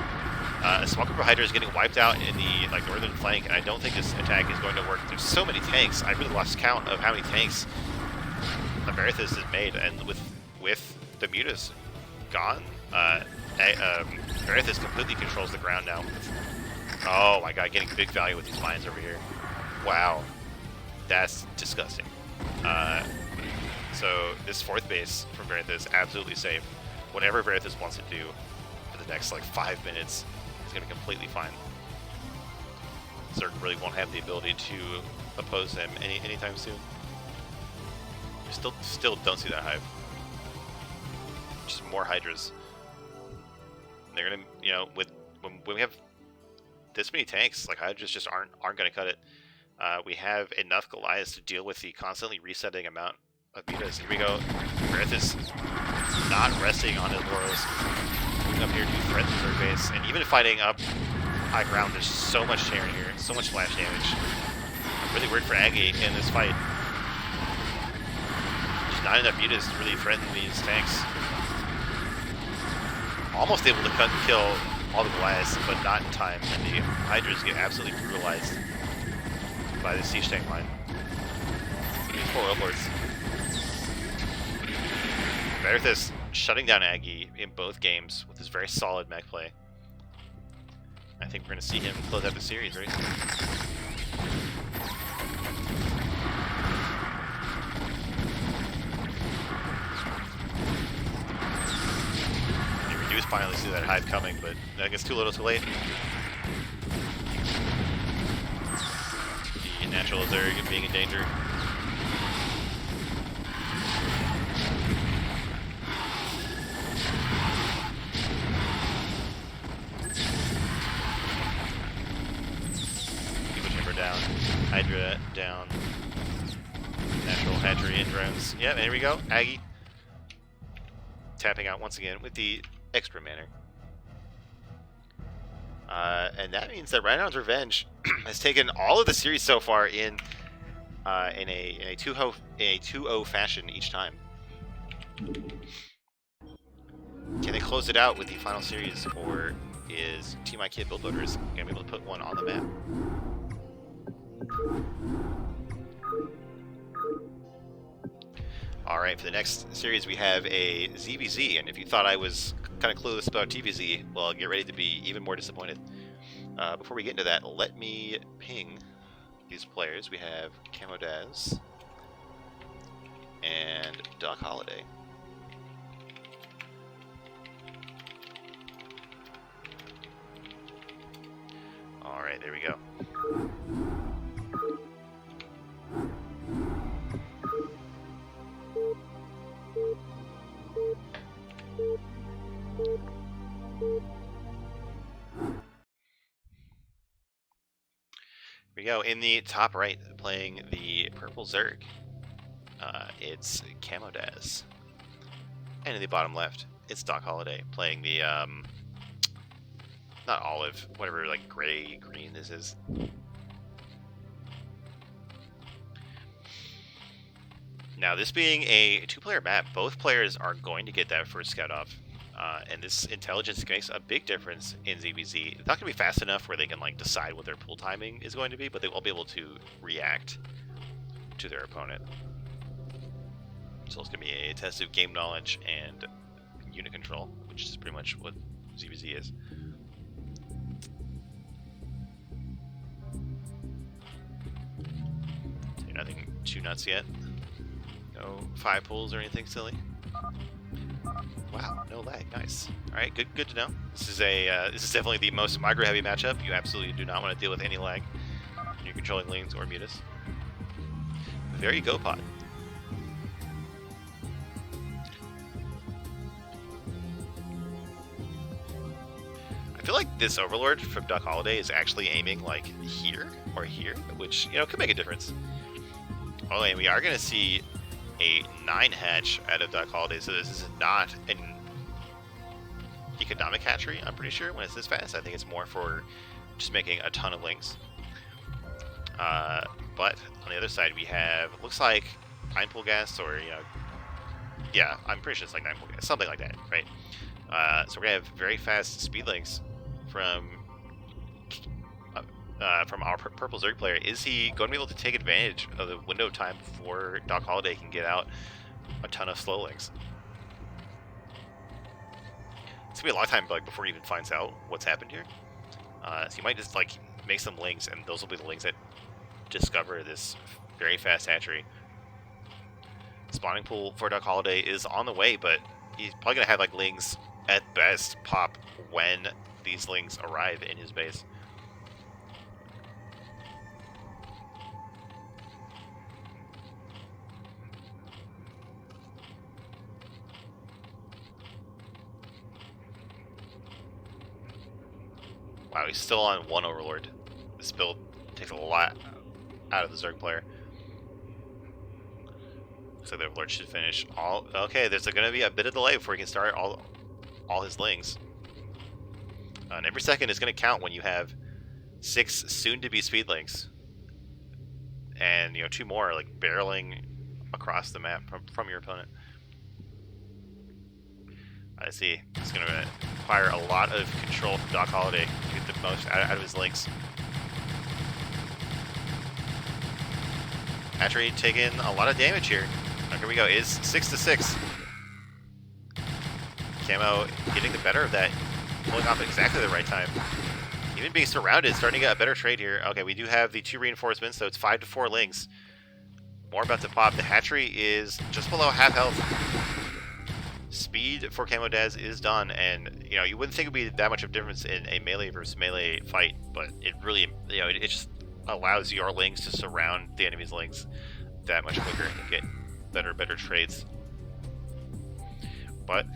A small group of hydras getting wiped out in the northern flank, and I don't think this attack is going to work. There's so many tanks. I really lost count of how many tanks Varethus has made, and with the mutas gone, Varethus completely controls the ground now. Oh my god, getting big value with these mines over here. Wow, that's disgusting. So this 4th base from Varethus absolutely safe. Whatever Varethus wants to do for the next like 5 minutes is going to be completely fine. Zerg really won't have the ability to oppose him anytime soon. Still don't see that hive. Just more hydras. And they're gonna, you know, when we have this many tanks, like hydras just aren't gonna cut it. We have enough Goliaths to deal with the constantly resetting amount of mutas. Here we go. Varethus not resting on his laurels. Moving up here to threaten the third base, and even fighting up high ground, there's so much Terran here, so much splash damage. really worked for Aggie in this fight. Just not enough units to really threaten these tanks. Almost able to cut and kill all the Goliaths, but not in time, and the Hydras get absolutely brutalized by the siege tank line. These poor overlords. Verithus shutting down Aggie in both games with his very solid mech play. I think we're going to see him close out the series, right? We do finally see that hive coming, but I think it's too little too late. The natural Zerg being in danger. Down. Hydra down. Natural hatchery and drones. Yeah, there we go. Aggie tapping out once again with the extra manner. And that means that Rhynadon's Revenge has taken all of the series so far in a 2-0 fashion each time. Can they close it out with the final series, or is Team IKEA Build Loaders going to be able to put one on the map? Alright, for the next series we have a ZVZ, and if you thought I was kind of clueless about TVZ, well, get ready to be even more disappointed. Before we get into that, let me ping these players. We have Camo Daz and Doc Holiday. Alright, there we go. Here we go. In the top right, playing the purple Zerg, it's Camo Daz. And in the bottom left, it's Doc Holiday, playing the, not olive, whatever, like, gray, green this is. Now, this being a two-player map, both players are going to get that first scout off. And this intelligence makes a big difference in ZVZ. It's not going to be fast enough where they can like decide what their pull timing is going to be, but they will be able to react to their opponent. So it's going to be a test of game knowledge and unit control, which is pretty much what ZVZ is. So nothing too nuts yet. No 5 pulls or anything silly. Wow, no lag, nice. All right, good to know. This is definitely the most micro-heavy matchup. You absolutely do not want to deal with any lag when you're controlling lanes or mutas. There you go, Pod. I feel like this Overlord from Doc Holiday is actually aiming like here or here, which could make a difference. Oh, and we are going to see a 9 hatch out of Doc Holiday, so this is not an economic hatchery, I'm pretty sure, when it's this fast. I think it's more for just making a ton of links. But on the other side we have, looks like 9 pool gas, or yeah, I'm pretty sure it's like 9 pool gas, something like that, right? So we're gonna have very fast speed links from our purple Zerg player. Is he going to be able to take advantage of the window of time before Doc Holiday can get out a ton of slow links? It's going to be a long time before he even finds out what's happened here. So you might just like make some links, and those will be the links that discover this very fast hatchery. Spawning pool for Doc Holiday is on the way, but he's probably going to have like lings at best pop when these lings arrive in his base. Wow, he's still on 1 Overlord. This build takes a lot out of the Zerg player. Looks like the Overlord should finish all... Okay, there's going to be a bit of delay before he can start all his lings. And every second is going to count when you have 6 soon-to-be speed links. and 2 more like barreling across the map from your opponent. I see. It's going to require a lot of control from Doc Holliday to get the most out of his links. Hatchery taking a lot of damage here. Here we go. It is 6-6. Camo getting the better of that, pulling off exactly the right time. Even being surrounded, starting to get a better trade here. Okay, we do have the 2 reinforcements, so it's 5-4 links. More about to pop. The hatchery is just below half health. Speed for Camo Daz is done, and you wouldn't think it would be that much of a difference in a melee versus melee fight, but it really, it just allows your links to surround the enemy's links that much quicker and get better trades. But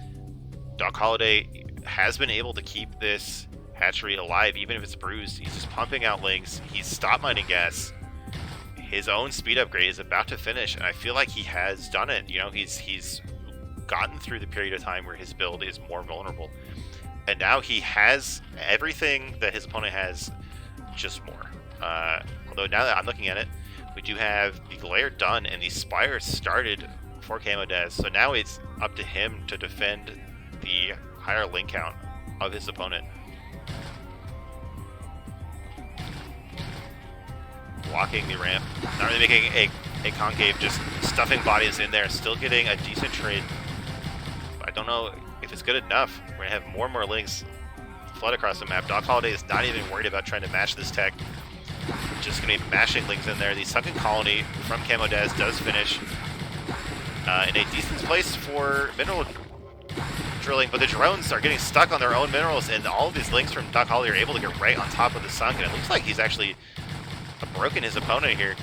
Doc Holliday has been able to keep this hatchery alive, even if it's bruised. He's just pumping out links. He's stop mining gas. His own speed upgrade is about to finish, and I feel like he has done it. He's gotten through the period of time where his build is more vulnerable, and now he has everything that his opponent has, just more. Although now that I'm looking at it, we do have the glare done and the spire started for Camo Daz, so now it's up to him to defend the higher link count of his opponent. Blocking the ramp, not really making a concave, just stuffing bodies in there, still getting a decent trade. But I don't know if it's good enough. We're gonna have more and more links flood across the map. Doc Holliday is not even worried about trying to match this tech. Just gonna be mashing links in there. The sunken colony from Camo Daz does finish in a decent place for mineral drilling, but the drones are getting stuck on their own minerals, and all of these links from Doc Holliday are able to get right on top of the sunk, and it looks like he's actually broken his opponent here.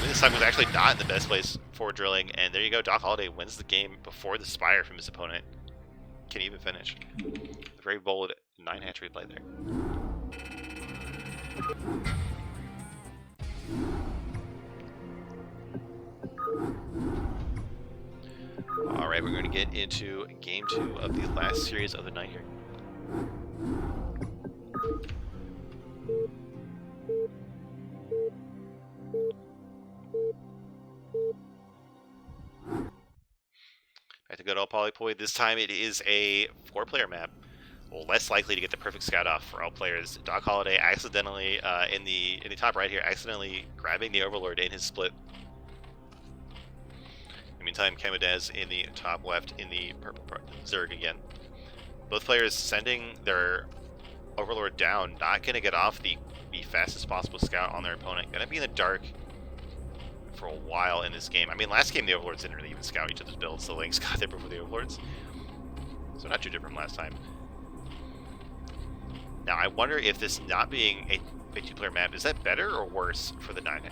The sunk was actually not in the best place for drilling, and there you go. Doc Holliday wins the game before the spire from his opponent can even finish. A very bold 9 hatchery play there. Alright, we're going to get into game 2 of the last series of the night here. Back to good old Polypoid. This time it is a 4-player map. Well, less likely to get the perfect scout off for all players. Doc Holliday accidentally, in the top right here, accidentally grabbing the Overlord in his split. In the meantime, Camo Daz in the top left in the purple Zerg again. Both players sending their Overlord down, not going to get off the fastest possible scout on their opponent. Going to be in the dark for a while in this game. I mean, last game the Overlords didn't really even scout each other's builds. The links got there before the Overlords. So not too different from last time. Now, I wonder if this not being a 2-player map, is that better or worse for the 9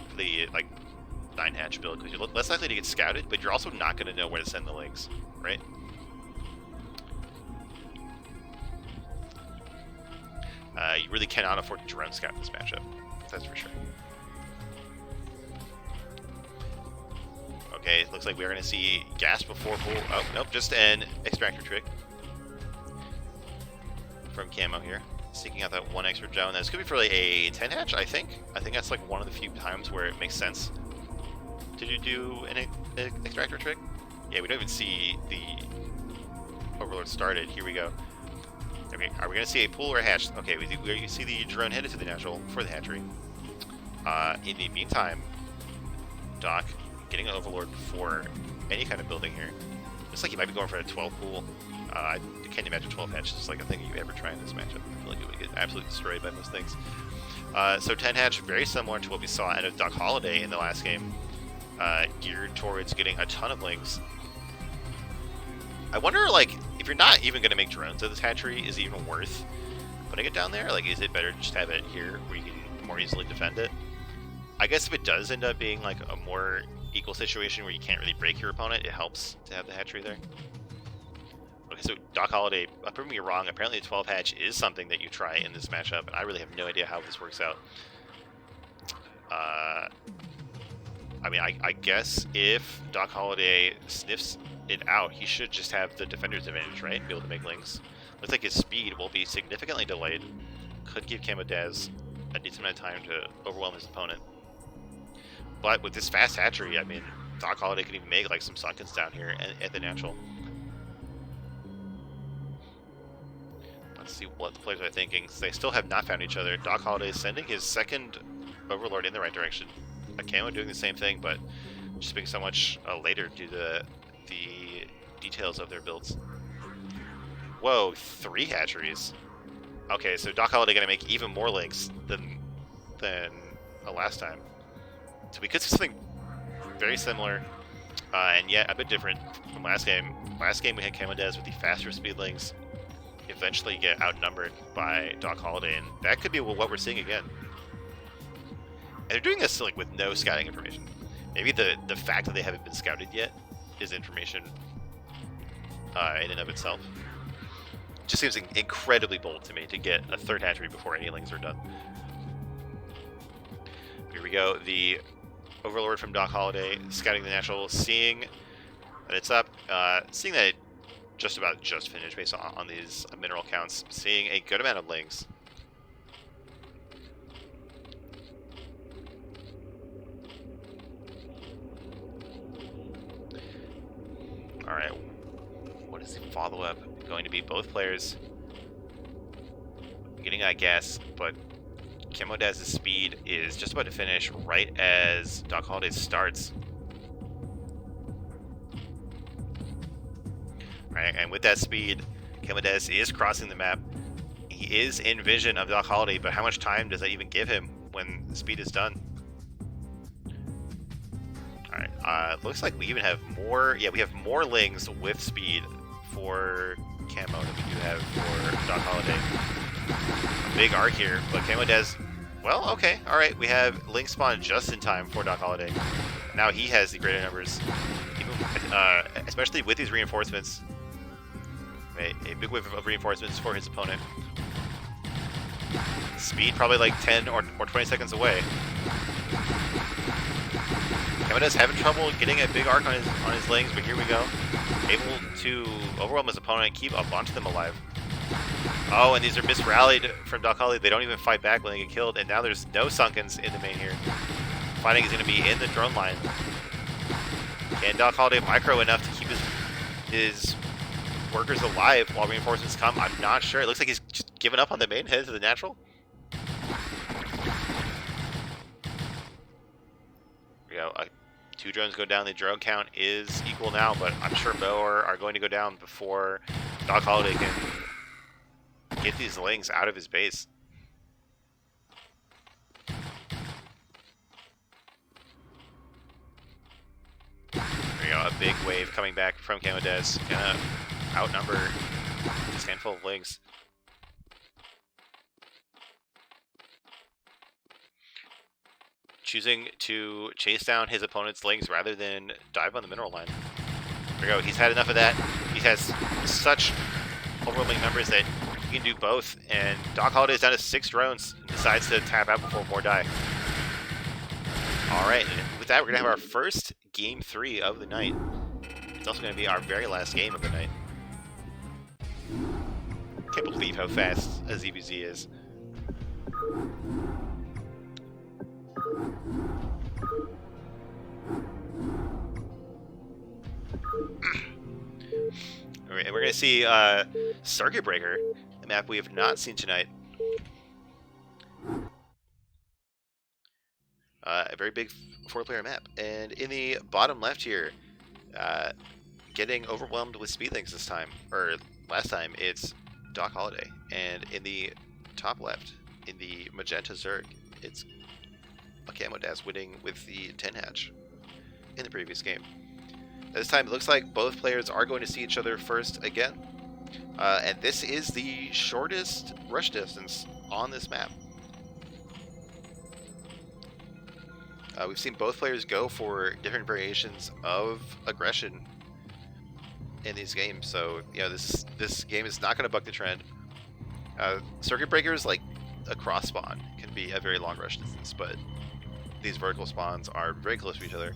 hatch build? Because you're less likely to get scouted, but you're also not going to know where to send the links, right? You really cannot afford to drone scout this matchup, that's for sure. Okay, it looks like we are going to see gas before pool. Oh, nope, just an extractor trick from Camo here. Seeking out that 1 extra drone. This could be for like a 10 hatch, I think. I think that's like one of the few times where it makes sense to do an extractor trick. Yeah, we don't even see the Overlord started. Here we go. Okay, are we going to see a pool or a hatch? Okay, we see the drone headed to the natural for the hatchery. In the meantime, Doc getting an Overlord for any kind of building here. Looks like he might be going for a 12 pool. I can't imagine 12 hatch is like a thing you ever try in this matchup. I feel like it would get absolutely destroyed by most things. So 10 hatch, very similar to what we saw out of Doc Holliday in the last game, geared towards getting a ton of links. I wonder, like, if you're not even going to make drones of this hatchery, is it even worth putting it down there? Like, is it better to just have it here where you can more easily defend it? I guess if it does end up being like a more equal situation where you can't really break your opponent, it helps to have the hatchery there. Okay, so Doc Holliday, prove me wrong, apparently a 12 hatch is something that you try in this matchup, and I really have no idea how this works out. I mean, I guess if Doc Holliday sniffs it out, he should just have the defender's advantage, right? Be able to make links. Looks like his speed will be significantly delayed. Could give Camo Daz a decent amount of time to overwhelm his opponent. But with this fast hatchery, I mean, Doc Holliday can even make like some sunkens down here at the natural. Let's see what the players are thinking. They still have not found each other. Doc Holliday is sending his second Overlord in the right direction. Akamo doing the same thing, but just being so much later due to the details of their builds. Whoa, 3 hatcheries. Okay, so Doc Holliday gonna make even more links than last time. So we could see something very similar, and yet a bit different from last game. Last game we had Camodez with the faster speed links eventually get outnumbered by Doc Holliday, and that could be what we're seeing again. And they're doing this like with no scouting information. Maybe the fact that they haven't been scouted yet is information in and of itself. Just seems incredibly bold to me to get a 3rd hatchery before any lings are done. Here we go. The Overlord from Doc Holliday scouting the natural, seeing that it's up, seeing that it just finished based on these mineral counts, seeing a good amount of lings. All right, what is the follow-up going to be? Both players getting that gas, but Camodaz's speed is just about to finish right as Doc Holliday starts. Right, and with that speed, Camodaz is crossing the map. He is in vision of Doc Holliday, but how much time does that even give him when the speed is done? Alright, looks like we even have more, yeah, we have more lings with speed for Camo than we do have for Doc Holliday. Big arc here, but Camodaz, well, okay, alright, we have ling spawn just in time for Doc Holliday. Now he has the greater numbers, even, especially with these reinforcements. A big wave of reinforcements for his opponent. Speed probably like 10 or 20 seconds away. Camodaz having trouble getting a big arc on his lings, but here we go. Able to overwhelm his opponent and keep a bunch of them alive. Oh, and these are misrallied from Doc Holliday. They don't even fight back when they get killed, and now there's no sunkens in the main here. Fighting is going to be in the drone line. Can Doc Holliday micro enough to keep his workers alive while reinforcements come? I'm not sure. It looks like he's just given up on the main, headed to the natural. Here we go. 2 drones go down. The drone count is equal now, but I'm sure more are going to go down before Doc Holliday can get these lings out of his base. There we go. A big wave coming back from Camodez. Gonna outnumber this handful of lings. Choosing to chase down his opponent's lings rather than dive on the mineral line. There we go. He's had enough of that. He has such overwhelming numbers that he can do both. And Doc Holliday is down to 6 drones and decides to tap out before more die. All right. And with that, we're going to have our first Game 3 of the night. It's also going to be our very last game of the night. Can't believe how fast a ZBZ is. Alright, and we're going to see Circuit Breaker, a map we have not seen tonight. A very big 4-player map. And in the bottom left here, getting overwhelmed with speedlings this time, or last time, it's Doc Holliday. And in the top left, in the magenta Zerg, it's Camodaz winning with the 10 hatch in the previous game. This time it looks like both players are going to see each other first again. And this is the shortest rush distance on this map. We've seen both players go for different variations of aggression in these games, so you know this game is not going to buck the trend. Circuit breakers, like a cross spawn, can be a very long rush distance, but these vertical spawns are very close to each other.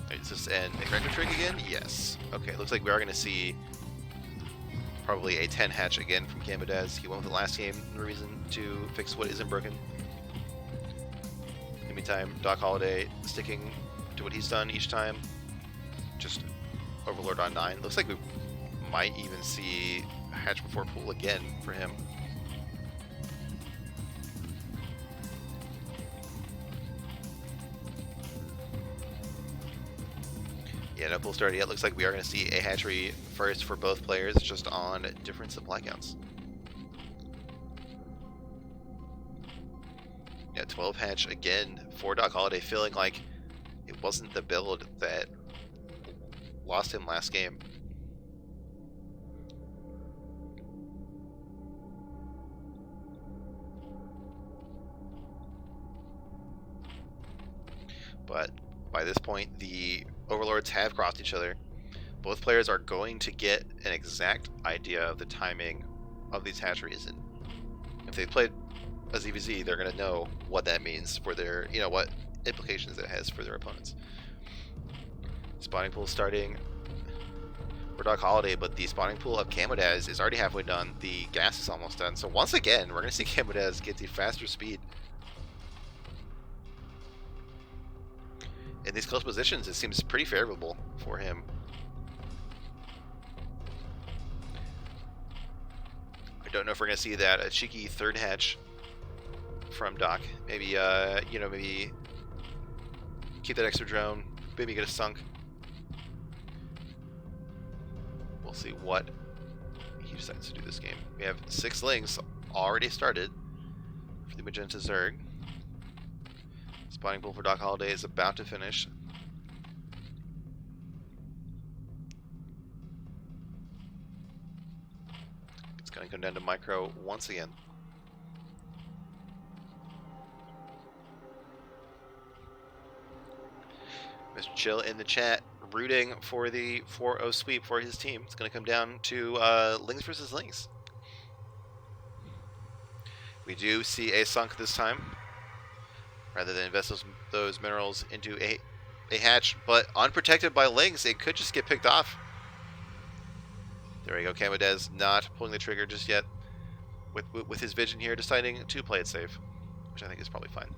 Right, so this and correct the trick again? Yes. Okay, looks like we are going to see probably a 10 hatch again from Camodaz. He went with the last game, no reason to fix what isn't broken. In the meantime, Doc Holliday sticking to what he's done each time. Just Overlord on 9. Looks like we might even see hatch before pool again for him. Yeah, no pool started yet. Looks like we are going to see a hatchery first for both players, just on different supply counts. Yeah, 12 hatch again for Doc Holliday, feeling like it wasn't the build that lost him last game. But by this point, the Overlords have crossed each other. Both players are going to get an exact idea of the timing of these hatcheries, and if they played a ZVZ, they're going to know what that means for their, you know, what implications it has for their opponents. Spawning pool starting for Doc Holliday, but the spawning pool of Camodaz is already halfway done. The gas is almost done. So once again, we're going to see Camodaz get the faster speed. In these close positions, it seems pretty favorable for him. I don't know if we're going to see that a cheeky third hatch from Doc. Maybe, you know, maybe keep that extra drone. Maybe get a sunk. We'll see what he decides to do this game. We have 6 lings already started for the Magenta Zerg. Spawning pool for Doc Holliday is about to finish. It's going to come down to micro once again. Mr. Chill in the chat rooting for the 4-0 sweep for his team. It's going to come down to Lings versus Lings. We do see a sunk this time, rather than invest those minerals into a hatch, but unprotected by Lings, it could just get picked off. There we go, Camodaz not pulling the trigger just yet, with his vision here, deciding to play it safe, which I think is probably fine.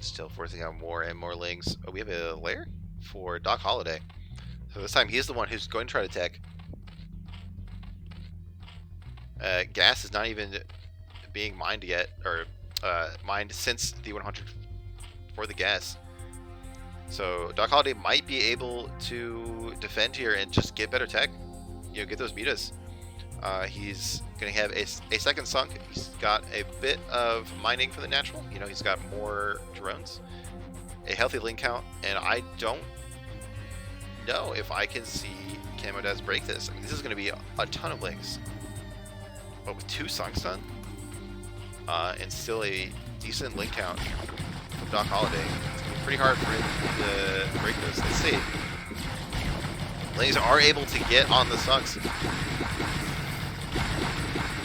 Still forcing out more and more Lings. Oh, we have a lair for Doc Holliday. So this time he's the one who's going to try to tech. Gas is not even being mined yet, or mined since the 100 for the gas. So Doc Holliday might be able to defend here and just get better tech. You know, get those mutas. He's going to have a second sunk. He's got a bit of mining for the natural. You know, he's got more drones, a healthy link count, and I don't know if I can see Camodaz break this. I mean, this is going to be a ton of links. But with 2 sunks done, and still a decent link count from Doc Holliday, it's going to be pretty hard for him to break this. Let's see. Lings are able to get on the sunks.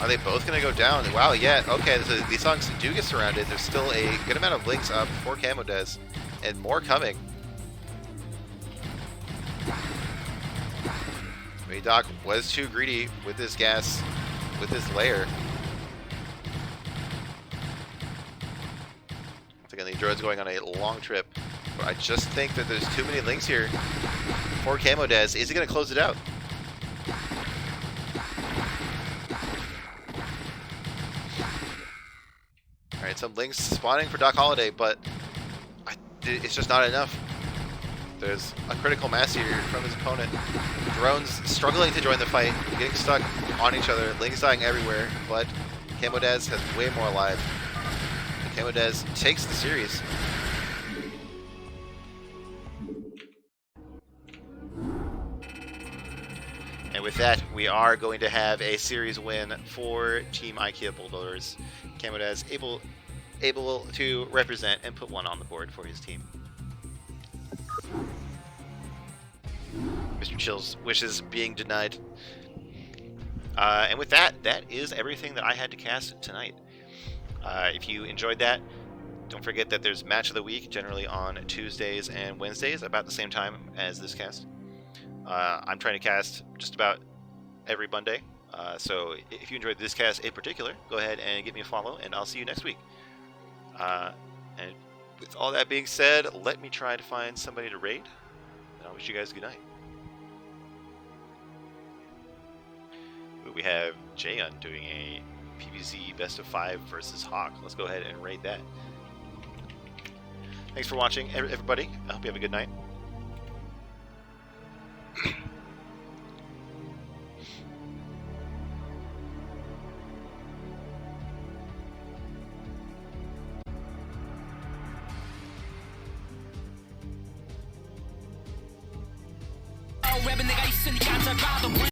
Are they both going to go down? Wow, yeah, okay, so the sunks do get surrounded. There's still a good amount of links up for Camodaz, and more coming. Maybe Doc was too greedy with his gas, with his lair. Once again, the drone's going on a long trip, but I just think that there's too many links here for Camodaz. Is he going to close it out? Alright, some links spawning for Doc Holliday, but it's just not enough. There's a critical mass here from his opponent. Drones struggling to join the fight, getting stuck on each other, links dying everywhere, but Camodaz has way more alive. And Camodaz takes the series. And with that, we are going to have a series win for Team IKEA Bulldozers. Camodaz able to represent and put 1 on the board for his team. Mr. Chill's wishes being denied. And with that, that is everything that I had to cast tonight. If you enjoyed that, don't forget that there's Match of the Week, generally on Tuesdays and Wednesdays, about the same time as this cast. I'm trying to cast just about every Monday. So if you enjoyed this cast in particular, go ahead and give me a follow, and I'll see you next week. And with all that being said, let me try to find somebody to raid, and I'll wish you guys a good night. We have Jayon doing a PvZ best of 5 versus Hawk. Let's go ahead and raid that. Thanks for watching, everybody. I hope you have a good night. 랩은 내가 있으니까 잘 봐도